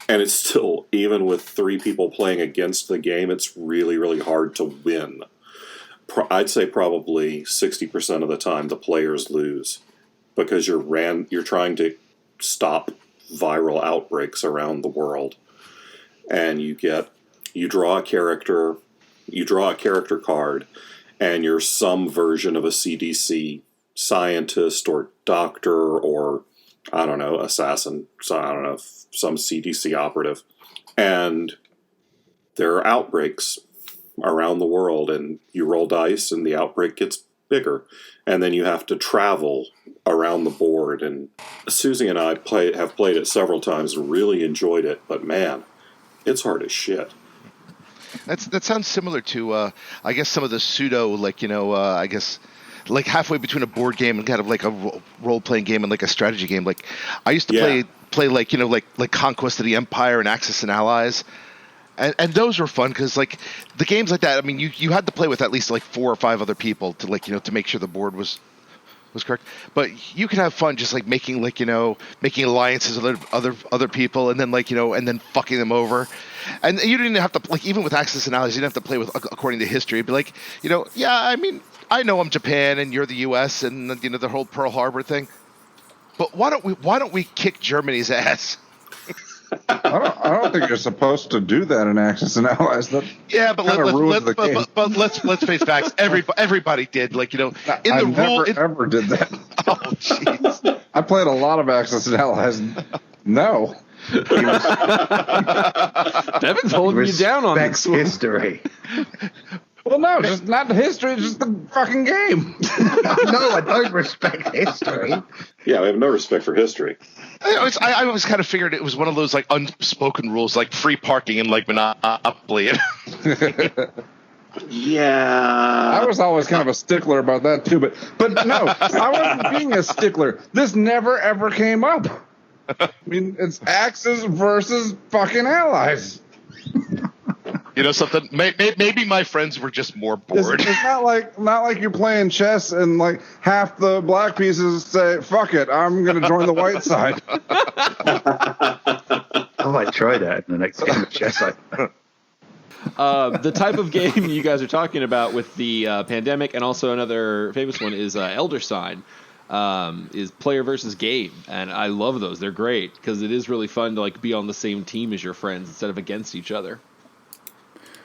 And it's still, even with 3 people playing against the game, it's really, really hard to win. I'd say probably 60% of the time the players lose because you're trying to stop viral outbreaks around the world. And you draw a character card, and you're some version of a CDC scientist or doctor or, I don't know, assassin, some CDC operative. And there are outbreaks around the world, and you roll dice, and the outbreak gets bigger. And then you have to travel around the board. And Susie and I have played it several times and really enjoyed it, but man, it's hard as shit. That sounds similar to, I guess, some of the pseudo, like, you know, I guess, like halfway between a board game and kind of like a role-playing game and like a strategy game. Like, I used to play like, you know, like Conquest of the Empire and Axis and Allies. And those were fun because, like, the games like that, I mean, you had to play with at least, like, 4 or 5 other people to, like, you know, to make sure the board was was correct. But you can have fun just like making making alliances with other people, and then and then fucking them over. And you didn't have to even with Axis and Allies, you didn't have to play with according to history. It'd be like, yeah, I mean, I know I'm Japan and you're the U.S. and the whole Pearl Harbor thing. But why don't we kick Germany's ass? I don't think you're supposed to do that in Axis and Allies. That let's face facts. Everybody did. Ever did that. Oh, jeez. I played a lot of Axis and Allies. No. Devin's holding you down on this history. Well, no, just not the history, just the fucking game. No, I don't respect history. Yeah, we have no respect for history. I always kind of figured it was one of those unspoken rules, like free parking and Monopoly. Yeah. I was always kind of a stickler about that too, but no, I wasn't being a stickler. This never ever came up. I mean, it's Axis versus fucking Allies. You know something? Maybe my friends were just more bored. It's not like you're playing chess and half the black pieces say, "Fuck it, I'm going to join the white side." I might try that in the next game of chess. The type of game you guys are talking about with the pandemic, and also another famous one is Elder Sign, is player versus game, and I love those. They're great because it is really fun to be on the same team as your friends instead of against each other.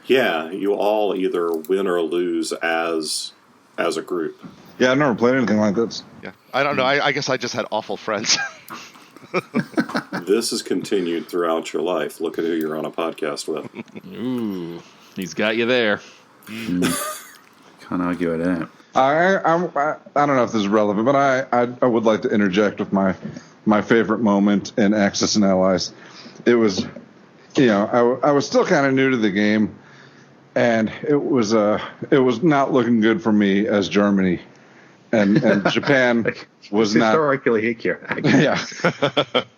Yeah, you all either win or lose as a group. Yeah, I've never played anything like this. Yeah, I don't know. I guess I just had awful friends. This is continued throughout your life. Look at who you're on a podcast with. Ooh, he's got you there. Can't argue with that. I don't know if this is relevant, but I would like to interject with my favorite moment in Axis and Allies. It was, I was still kind of new to the game, and it was not looking good for me as Germany, and Japan was not historically accurate. Yeah,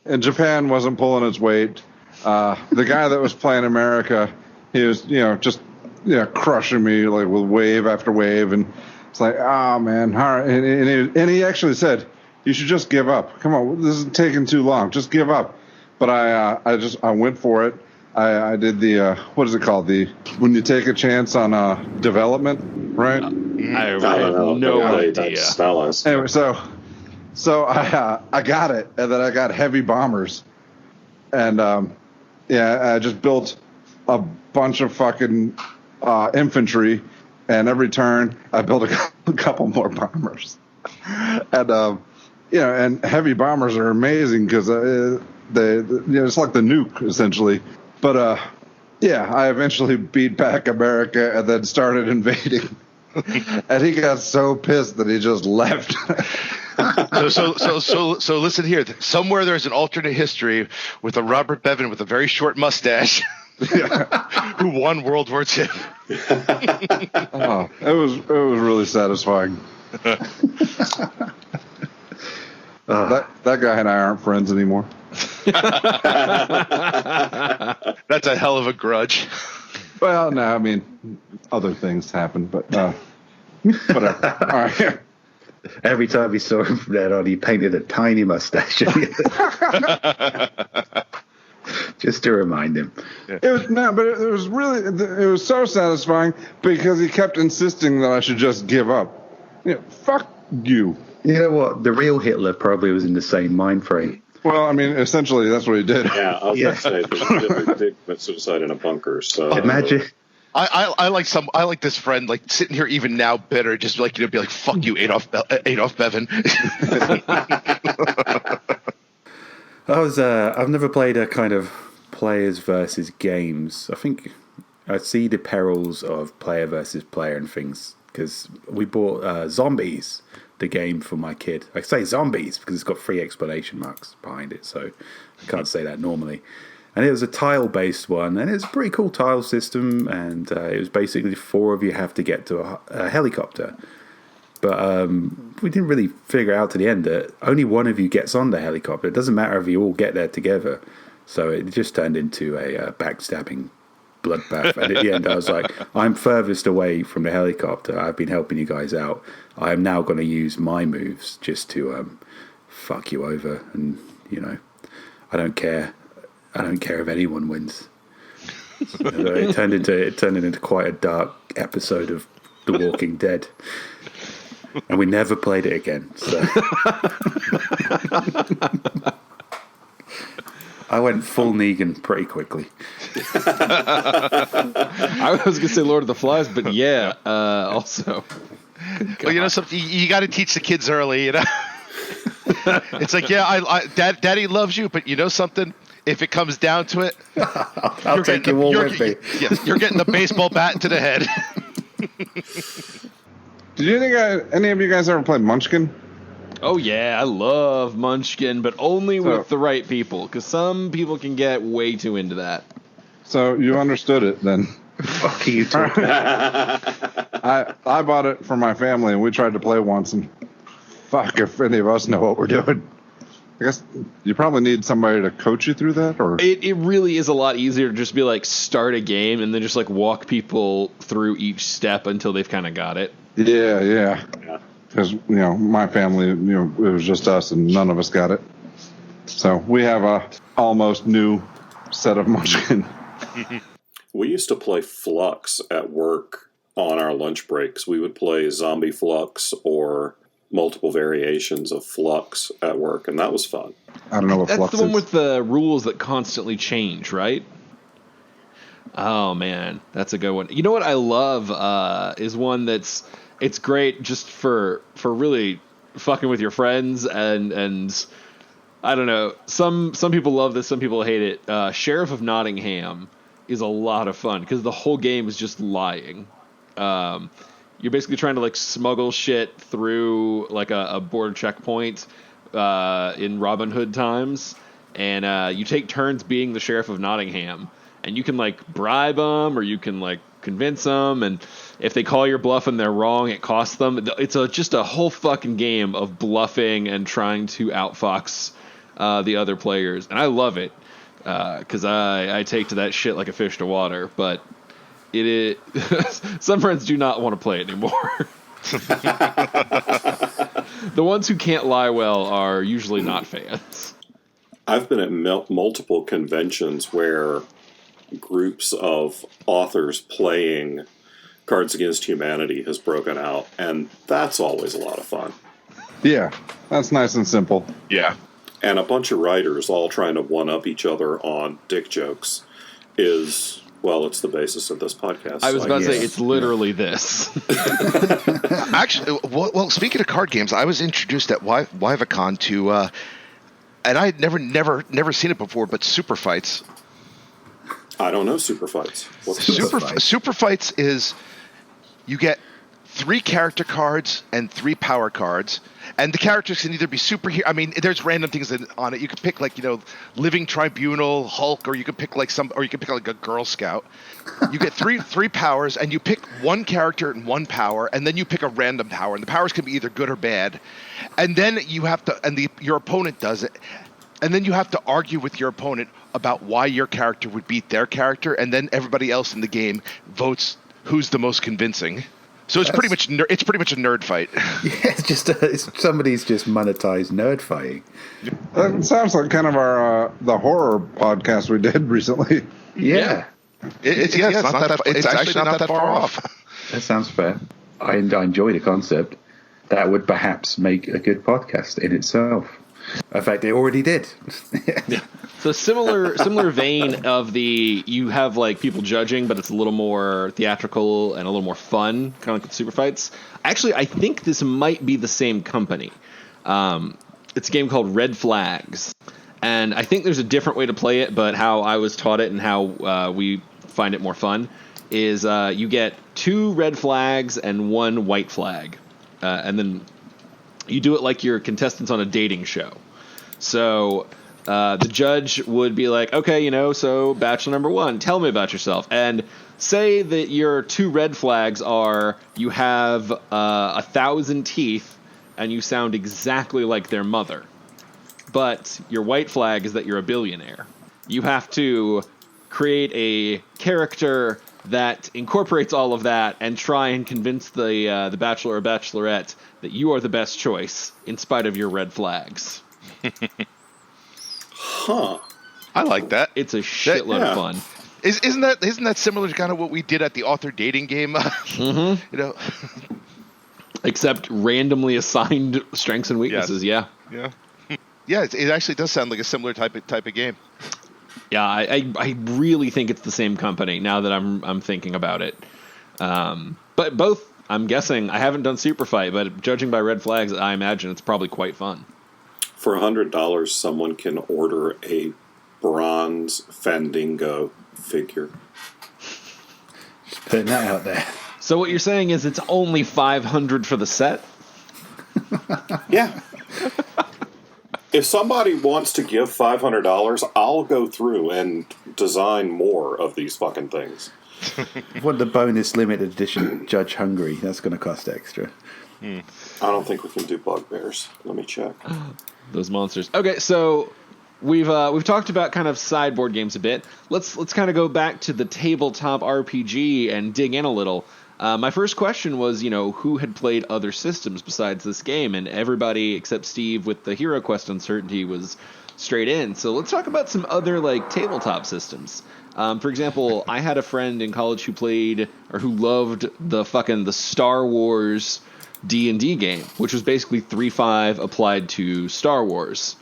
and Japan wasn't pulling its weight. The guy that was playing America, he was just crushing me with wave after wave, and it's like, oh man, all right. And he actually said, you should just give up. Come on, this is taking too long. Just give up. But I went for it. I did the what is it called? When you take a chance on development, right? I have no idea. Anyway, so I got it, and then I got heavy bombers, and I just built a bunch of fucking infantry, and every turn I built a couple more bombers, and and heavy bombers are amazing because it's like the nuke essentially. But I eventually beat back America and then started invading, and he got so pissed that he just left. So listen here. Somewhere there's an alternate history with a Robert Bevan with a very short mustache who won World War II. Oh, it was really satisfying. That guy and I aren't friends anymore. That's a hell of a grudge. Well, no, I mean, other things happen, but whatever. All right. Every time he saw him from then on, he painted a tiny mustache. Just to remind him. But it was so satisfying because he kept insisting that I should just give up. Fuck you. You know what? The real Hitler probably was in the same mind frame. Well, I mean, essentially, that's what he did. Yeah, I was going to say, Hitler did commit suicide in a bunker. So imagine. I like this friend sitting here even now bitter, just be like, fuck you, Adolf Bevan. I've never played a kind of players versus games. I think I see the perils of player versus player and things because we bought Zombies, the game for my kid. I say zombies because it's got 3 exclamation marks behind it, so I can't say that normally. And it was a tile-based one, and it's a pretty cool tile system, and it was basically 4 of you have to get to a helicopter. But we didn't really figure out to the end that only one of you gets on the helicopter. It doesn't matter if you all get there together. So it just turned into a backstabbing bloodbath. And at the end, I was like, I'm furthest away from the helicopter. I've been helping you guys out. I am now going to use my moves just to fuck you over. And, I don't care. I don't care if anyone wins. It turned into quite a dark episode of The Walking Dead. And we never played it again. So I went full Negan pretty quickly. I was gonna say Lord of the Flies, but yeah, also. Well, something you got to teach the kids early. It's like, Daddy loves you, but you know something. If it comes down to it, I'll take you all with me. Yes, you're getting the baseball bat to the head. Did any of you guys ever play Munchkin? Oh yeah, I love Munchkin, but only with the right people, because some people can get way too into that. So you understood it then. Fuck you talking. I bought it for my family, and we tried to play once, and fuck if any of us know what we're doing. I guess you probably need somebody to coach you through that, or it really is a lot easier to just be like start a game and then just like walk people through each step until they've kind of got it. Yeah. Because my family, it was just us, and none of us got it. So we have a almost new set of Munchkin. We used to play Flux at work on our lunch breaks. We would play Zombie Flux or multiple variations of Flux at work, and that was fun. I don't know what That's Flux the one is. with the rules that constantly change, right? Oh man, that's a good one. You know what I love is one it's great just for really fucking with your friends and I don't know. Some people love this, some people hate it. Sheriff of Nottingham is a lot of fun because the whole game is just lying. You're basically trying to like smuggle shit through like a border checkpoint in Robin Hood times, and you take turns being the Sheriff of Nottingham, and you can like bribe them or you can like convince them, and if they call your bluff and they're wrong, it costs them. It's just a whole fucking game of bluffing and trying to outfox the other players, and I love it because I take to that shit like a fish to water, but it is some friends do not want to play it anymore. The ones who can't lie well are usually not fans. I've been at multiple conventions where groups of authors playing Cards Against Humanity has broken out, and that's always a lot of fun. Yeah, that's nice and simple. Yeah. And a bunch of writers all trying to one-up each other on dick jokes is, well, it's the basis of this podcast. I was about to say, yes. it's literally this. Actually, well, speaking of card games, I was introduced at WivaCon to, and I had never seen it before, but Super Fights. I don't know Super Fights. What's Super Fights is you get 3 character cards and 3 power cards, and the characters can either be superhero. I mean, there's random things on it. You can pick like Living Tribunal, Hulk, or you can pick like a Girl Scout. You get three powers, and you pick one character and one power, and then you pick a random power, and the powers can be either good or bad. And then you have to, your opponent does it, and then you have to argue with your opponent about why your character would beat their character, and then everybody else in the game votes who's the most convincing. So it's pretty much a nerd fight. Yeah, it's somebody's just monetized nerd fighting. That sounds like kind of our the horror podcast we did recently. Yeah. It's actually not that far off. That sounds fair. I enjoy the concept. That would perhaps make a good podcast in itself. In fact, it already did. Yeah. So similar vein of you have like people judging, but it's a little more theatrical and a little more fun, kind of like with Super Fights. Actually, I think this might be the same company. It's a game called Red Flags, and I think there's a different way to play it, but how I was taught it and how we find it more fun is you get 2 red flags and 1 white flag, and then you do it like you're contestants on a dating show. So the judge would be like, okay, so bachelor number 1, tell me about yourself. And say that your 2 red flags are you have 1,000 teeth and you sound exactly like their mother. But your white flag is that you're a billionaire. You have to create a character that incorporates all of that and try and convince the bachelor or bachelorette that you are the best choice in spite of your red flags. Huh. I like that. It's a shitload of fun. Isn't that similar to kind of what we did at the author dating game? You know, Except randomly assigned strengths and weaknesses. yeah. It actually does sound like a similar type of game. Yeah, I really think it's the same company now that I'm thinking about it. But both, I'm guessing, I haven't done Super Fight, but judging by red flags, I imagine it's probably quite fun. For $100, someone can order a bronze Fandango figure. Just putting that out there. So what you're saying is it's only $500 for the set? Yeah. If somebody wants to give $500, I'll go through and design more of these fucking things. What the bonus limited edition Judge Hungry? That's going to cost extra. I don't think we can do bugbears. Let me check. Those monsters. Okay, so we've talked about kind of sideboard games a bit. Let's kind of go back to the tabletop RPG and dig in a little. My first question was, who had played other systems besides this game, and everybody except Steve with the Hero Quest uncertainty was straight in. So let's talk about some other tabletop systems. For example, I had a friend in college who played or who loved the Star Wars D&D game, which was basically 3.5 applied to Star Wars,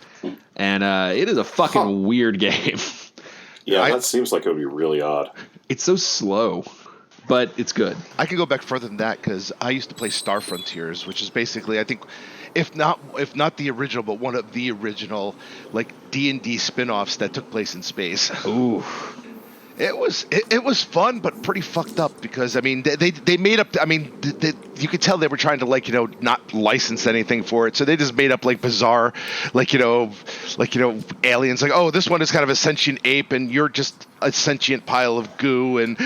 and it is a fucking weird game. Yeah, that seems like it would be really odd. It's so slow, but it's good. I could go back further than that because I used to play Star Frontiers, which is basically, I think, if not the original, but one of the original D&D spin-offs that took place in space. Ooh. It was fun, but pretty fucked up because they made up. You could tell they were trying to not license anything for it, so they just made up bizarre, aliens. Oh, this one is kind of a sentient ape, and you're just a sentient pile of goo, and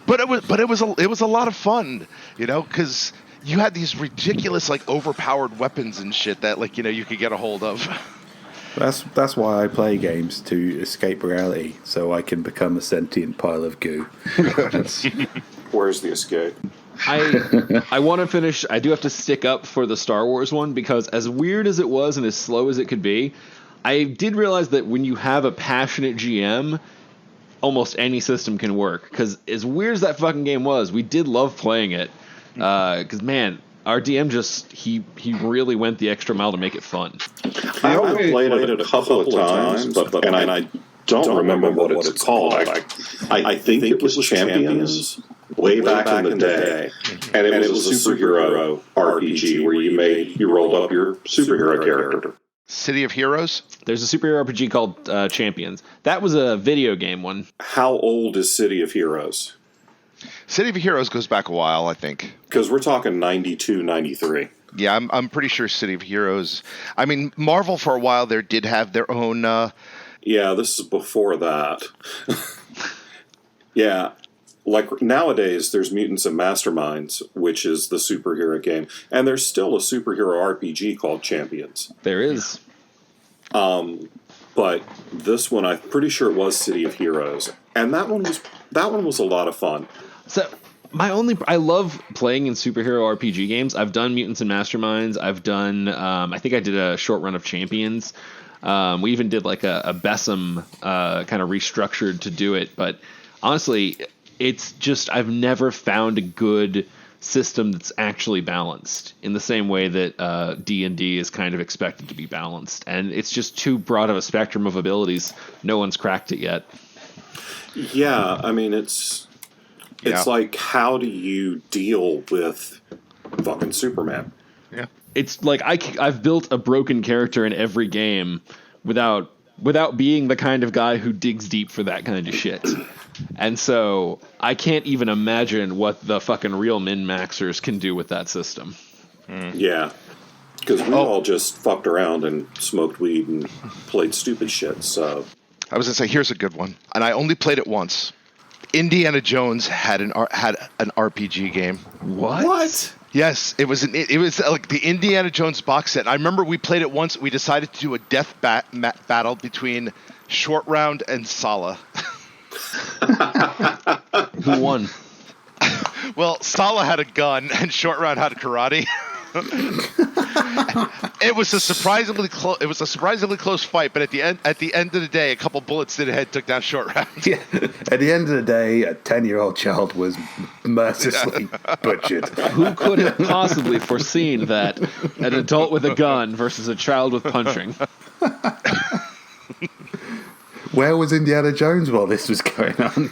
But it was a lot of fun, because you had these ridiculous overpowered weapons and shit that you could get a hold of. That's why I play games, to escape reality, so I can become a sentient pile of goo. Where's the escape? I want to finish. I do have to stick up for the Star Wars one because as weird as it was and as slow as it could be, I did realize that when you have a passionate GM, almost any system can work. Because as weird as that fucking game was, we did love playing it. Because man, our DM he really went the extra mile to make it fun. I only played it a couple of times, but I don't remember what it's called. I think it was Champions way back in the day, and it was a superhero RPG where you rolled up your superhero character. City of Heroes? There's a superhero RPG called Champions. That was a video game one. How old is City of Heroes? City of Heroes goes back a while, I think. Because we're talking 92, 93. Yeah, I'm pretty sure City of Heroes. Marvel for a while there did have their own. Yeah, this is before that. Yeah, nowadays there's Mutants and Masterminds, which is the superhero game, and there's still a superhero RPG called Champions. There is. But this one, I'm pretty sure it was City of Heroes, and that one was a lot of fun. So I love playing in superhero RPG games. I've done Mutants and Masterminds. I've done, I think I did a short run of Champions. We even did a Besom kind of restructured to do it. But honestly, it's just, I've never found a good system that's actually balanced in the same way that D&D is kind of expected to be balanced. And it's just too broad of a spectrum of abilities. No one's cracked it yet. Yeah, it's like, how do you deal with fucking Superman? Yeah. It's like I've built a broken character in every game without being the kind of guy who digs deep for that kind of shit. And so I can't even imagine what the fucking real min-maxers can do with that system. Yeah. Because we all just fucked around and smoked weed and played stupid shit, so... I was going to say, here's a good one. And I only played it once. Indiana Jones had an RPG game. What? Yes, it was like the Indiana Jones box set. I remember we played it once. We decided to do a death battle between Short Round and Sala. Who won? Well, Sala had a gun and Short Round had a karate. It was a surprisingly close fight, but at the end of the day, a couple bullets to the head took down Short Round. Yeah. At the end of the day, a 10-year-old child was mercilessly butchered. Who could have possibly foreseen that an adult with a gun versus a child with punching? Where was Indiana Jones while this was going on?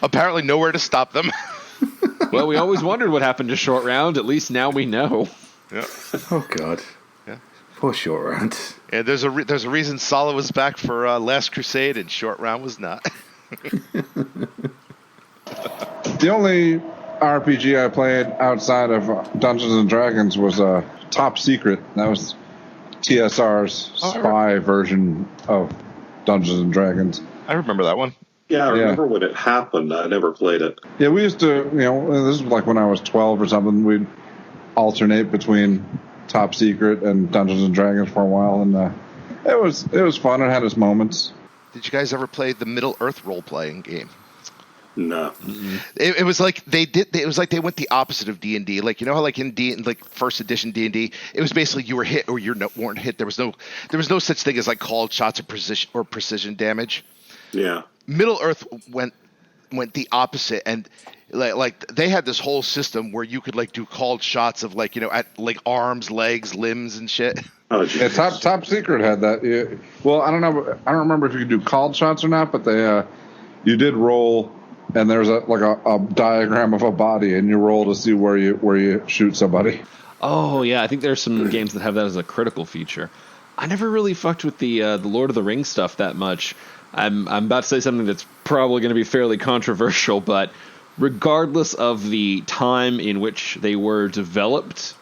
Apparently nowhere to stop them. Well, we always wondered what happened to Short Round. At least now we know. Yeah. Oh, God. Yeah. Poor Short Round. And there's a reason Sala was back for Last Crusade and Short Round was not. The only RPG I played outside of Dungeons and Dragons was Top Secret. That was TSR's spy version of Dungeons and Dragons. I remember that one. Yeah, I remember when it happened. I never played it. Yeah, we used to, this was like when I was 12 or something. We'd alternate between Top Secret and Dungeons and Dragons for a while, and it was fun. It had its moments. Did you guys ever play the Middle Earth role-playing game? No. It was like they went the opposite of D&D. Like, you know how like in first edition D&D, it was basically you were hit or you weren't hit. There was no such thing as like called shots or precision damage. Yeah. Middle Earth went the opposite, and like they had this whole system where you could like do called shots of like at like arms, legs, limbs, and shit. Oh, yeah, Top Secret had that. Yeah. Well, I don't know. I don't remember if you could do called shots or not, but you did roll, and there's a diagram of a body, and you roll to see where you shoot somebody. Oh yeah, I think there's some games that have that as a critical feature. I never really fucked with the Lord of the Rings stuff that much. I'm about to say something that's probably going to be fairly controversial, but regardless of the time in which they were developed,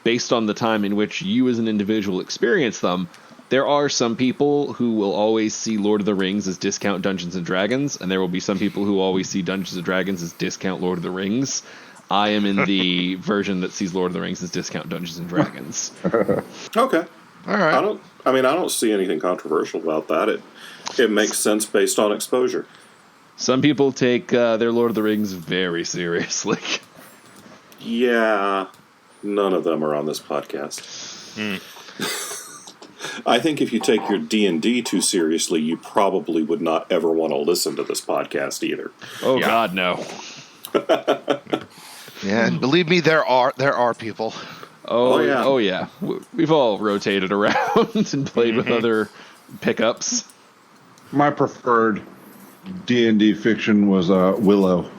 based on the time in which you as an individual experience them, there are some people who will always see Lord of the Rings as discount Dungeons & Dragons, and there will be some people who always see Dungeons & Dragons as discount Lord of the Rings. I am in the version that sees Lord of the Rings as discount Dungeons & Dragons. Okay. All right. I don't see anything controversial about that. It makes sense based on exposure. Some people take their Lord of the Rings very seriously. Yeah, none of them are on this podcast. I think if you take your D&D too seriously, you probably would not ever want to listen to this podcast either. Oh, yeah. God, no. Yeah, and believe me, there are people. Oh yeah. We've all rotated around and played with other pickups. My preferred D&D fiction was Willow.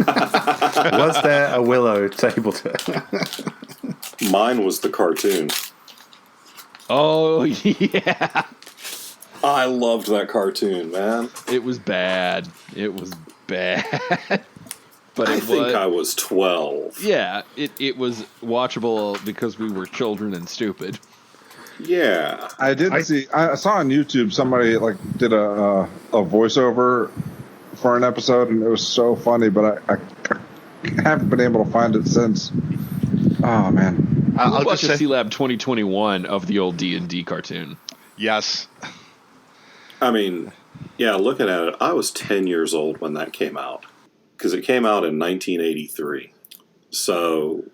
Was there a Willow tabletop? Mine was the cartoon. Oh, yeah. I loved that cartoon, man. It was bad. But I think I was 12. Yeah, it was watchable because we were children and stupid. Yeah. I saw on YouTube somebody did a voiceover for an episode, and it was so funny, but I haven't been able to find it since. Oh, man. I'll watch a C-Lab 2021 of the old D&D cartoon. Yes. I mean, yeah, looking at it, I was 10 years old when that came out. Because it came out in 1983. So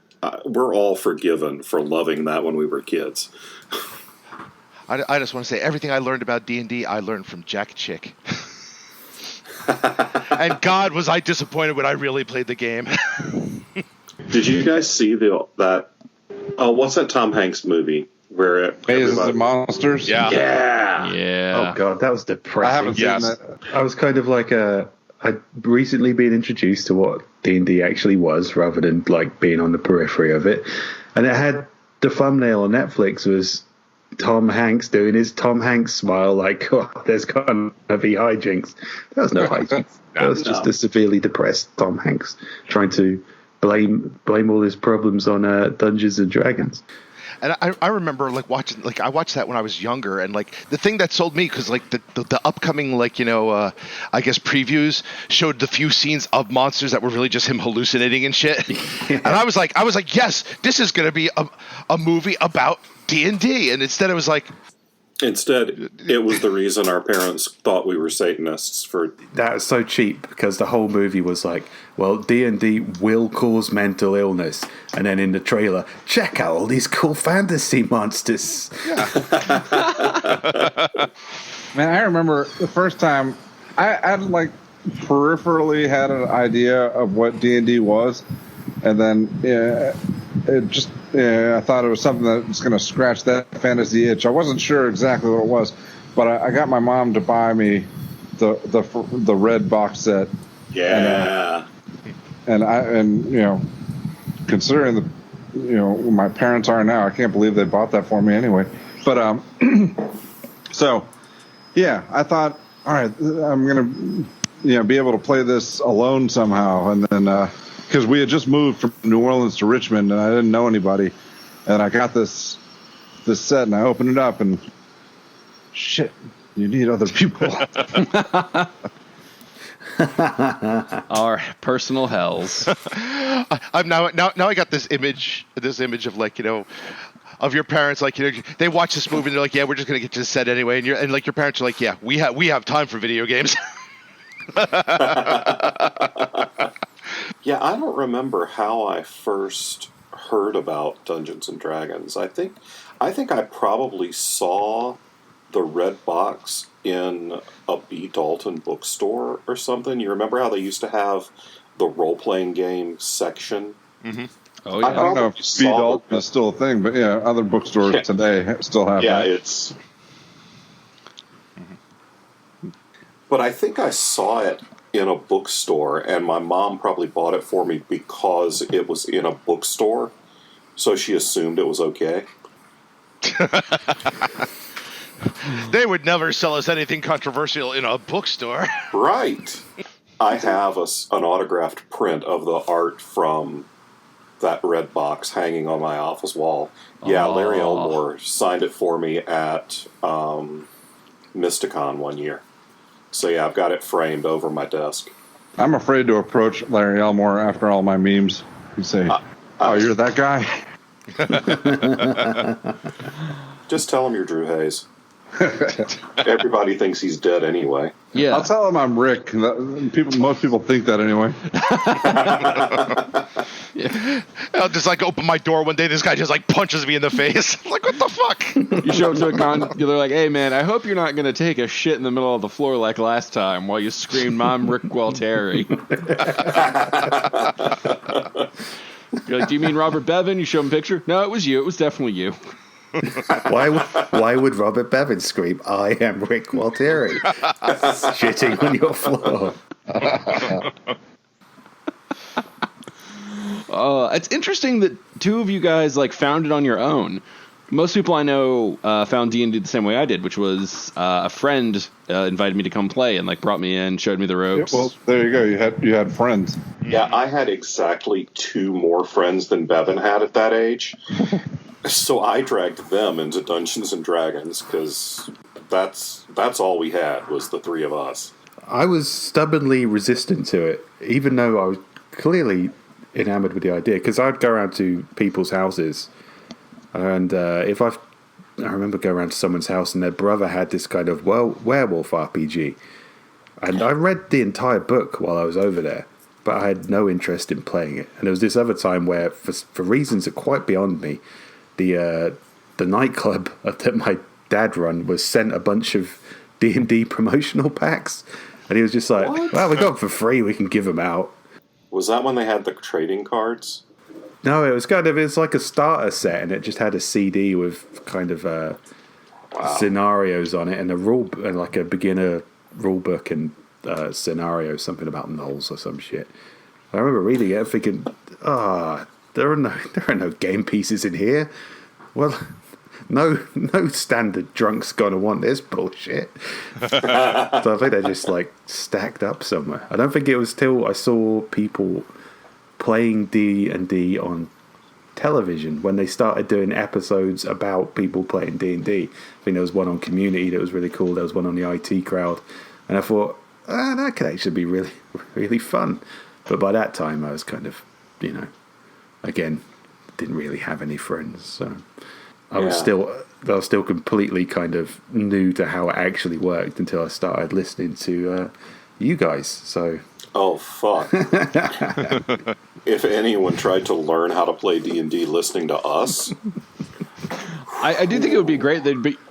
we're all forgiven for loving that when we were kids. I just want to say, everything I learned about D&D, I learned from Jack Chick. And God, was I disappointed when I really played the game. Did you guys see what's that Tom Hanks movie? Where Mazes and Monsters? Yeah. Oh, God, that was depressing. I haven't seen that. I was kind of like I'd recently been introduced to what D&D actually was, rather than being on the periphery of it. And it had the thumbnail on Netflix was Tom Hanks doing his Tom Hanks smile, there's gonna be hijinks. There was no hijinks. That was just a severely depressed Tom Hanks trying to blame all his problems on Dungeons and Dragons. And I remember like watching, like I watched that when I was younger, and like the thing that sold me, because like the upcoming like I guess previews showed the few scenes of monsters that were really just him hallucinating and shit. And I was like, yes, this is gonna be a movie about D&D, and instead it was like. Instead, it was the reason our parents thought we were Satanists for... That was so cheap, because the whole movie was like, well, D&D will cause mental illness. And then in the trailer, check out all these cool fantasy monsters. Man, I remember the first time I like peripherally had an idea of what D&D was. And then I thought it was something that was going to scratch that fantasy itch. I wasn't sure exactly what it was, but I got my mom to buy me the red box set. Yeah. And considering my parents are now, I can't believe they bought that for me anyway. But so yeah, I thought, all right, I'm going to be able to play this alone somehow, and then. Because we had just moved from New Orleans to Richmond, and I didn't know anybody, and I got this set, and I opened it up, and shit, you need other people. Our personal hells. I'm now I got this image of like of your parents, like they watch this movie and they're like, yeah, we're just gonna get to the set anyway, and like your parents are like, yeah, we have time for video games. Yeah, I don't remember how I first heard about Dungeons and Dragons. I think I probably saw the red box in a B. Dalton bookstore or something. You remember how they used to have the role-playing game section? Mm-hmm. Oh, yeah. I don't know if B. Dalton is still a thing, but yeah, other bookstores today still have that. Yeah, it's... But I think I saw it in a bookstore, and my mom probably bought it for me because it was in a bookstore, so she assumed it was okay. They would never sell us anything controversial in a bookstore. Right. I have an autographed print of the art from that red box hanging on my office wall. Yeah, Larry Elmore signed it for me at Mysticon one year. So yeah, I've got it framed over my desk. I'm afraid to approach Larry Elmore after all my memes. He'd say, "Oh, you're that guy." Just tell him you're Drew Hayes. Everybody thinks he's dead anyway. Yeah, I'll tell him I'm Rick. Most people think that anyway. yeah. I'll just like open my door one day. This guy just like punches me in the face. I'm like, what the fuck? You show up to a con, you're like, hey man, I hope you're not going to take a shit in the middle of the floor like last time while you scream, I'm Rick Gualtieri. You're like, do you mean Robert Bevan? You show him a picture? No, it was you. It was definitely you. Why would Robert Bevan scream, I am Rick Gualtieri, shitting on your floor? It's interesting that two of you guys like found it on your own. Most people I know found D&D the same way I did, which was a friend invited me to come play and like brought me in, showed me the ropes. Yeah, well, there you go. You had friends. Yeah, I had exactly 2 more friends than Bevan had at that age. So I dragged them into Dungeons and Dragons because that's all we had was the 3 of us. I was stubbornly resistant to it, even though I was clearly enamored with the idea, because I'd go around to people's houses, and I remember going around to someone's house and their brother had this kind of werewolf RPG, and I read the entire book while I was over there, but I had no interest in playing it. And there was this other time where, for reasons that are quite beyond me, the nightclub that my dad run was sent a bunch of D&D promotional packs, and he was just like, What? well, we got them for free, we can give them out. Was that when they had the trading cards? No, it's like a starter set, and it just had a CD with kind of scenarios on it, and like a beginner rule book and scenario, something about gnolls or some shit. I remember reading it, thinking, there are no game pieces in here. Well, no standard drunk's gonna want this bullshit. So I think they're just like stacked up somewhere. I don't think it was till I saw people playing D&D on television when they started doing episodes about people playing D&D. I think there was one on Community that was really cool. There was one on the IT Crowd. And I thought, that could actually be really, really fun. But by that time, I was kind of, again, didn't really have any friends. So I was still completely kind of new to how it actually worked until I started listening to you guys. So. Oh, fuck. If anyone tried to learn how to play D&D listening to us. I do think it would be great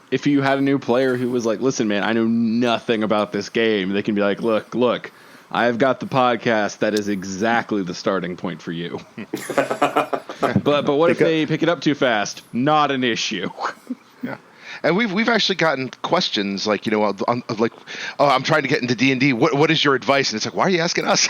if you had a new player who was like, listen, man, I know nothing about this game. They can be like, look, I've got the podcast that is exactly the starting point for you. but what if they pick it up too fast? Not an issue. Yeah. And we've actually gotten questions like, I'm trying to get into D&D. What is your advice? And it's like, why are you asking us?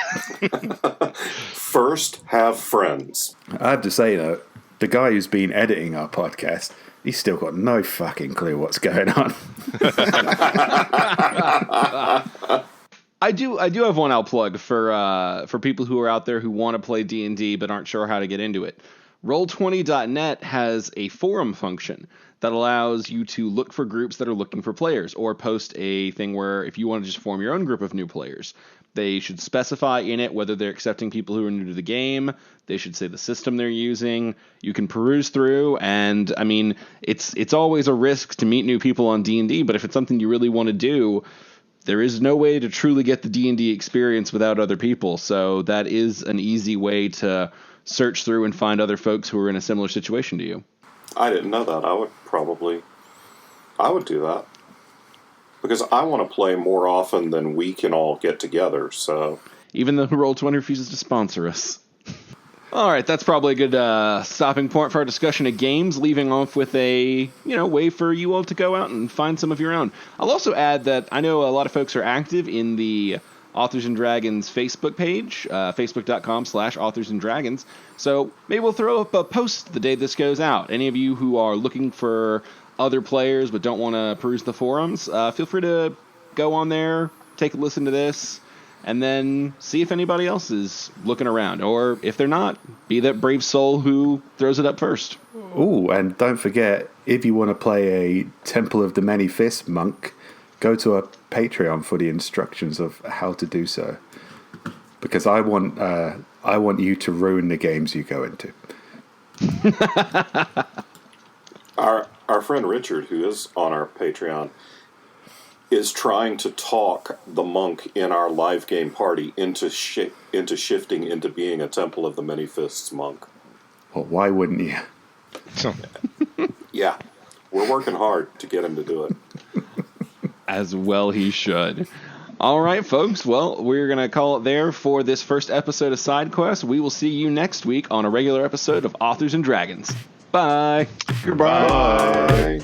First, have friends. I have to say, though, the guy who's been editing our podcast, he's still got no fucking clue what's going on. I do have one I'll plug for people who are out there who want to play D&D but aren't sure how to get into it. Roll20.net has a forum function that allows you to look for groups that are looking for players, or post a thing where if you want to just form your own group of new players, they should specify in it whether they're accepting people who are new to the game. They should say the system they're using. You can peruse through, and I mean, it's always a risk to meet new people on D&D, but if it's something you really want to do, there is no way to truly get the D&D experience without other people. So that is an easy way to search through and find other folks who are in a similar situation to you. I didn't know that. I would do that. Because I want to play more often than we can all get together, so. Even though Roll20 refuses to sponsor us. All right, that's probably a good stopping point for our discussion of games, leaving off with a way for you all to go out and find some of your own. I'll also add that I know a lot of folks are active in the Authors and Dragons Facebook page, facebook.com/Authors and Dragons. So maybe we'll throw up a post the day this goes out. Any of you who are looking for other players but don't want to peruse the forums, feel free to go on there, take a listen to this, and then see if anybody else is looking around. Or if they're not, be that brave soul who throws it up first. Oh, and don't forget, if you want to play a Temple of the Many Fists monk, go to our Patreon for the instructions of how to do so. Because I want you to ruin the games you go into. Our friend Richard, who is on our Patreon, is trying to talk the monk in our live game party into shifting into being a Temple of the Many Fists monk. Well, why wouldn't you? Yeah, we're working hard to get him to do it. As well he should. All right, folks. Well, we're going to call it there for this first episode of Side Quest. We will see you next week on a regular episode of Authors and Dragons. Bye. Goodbye. Bye.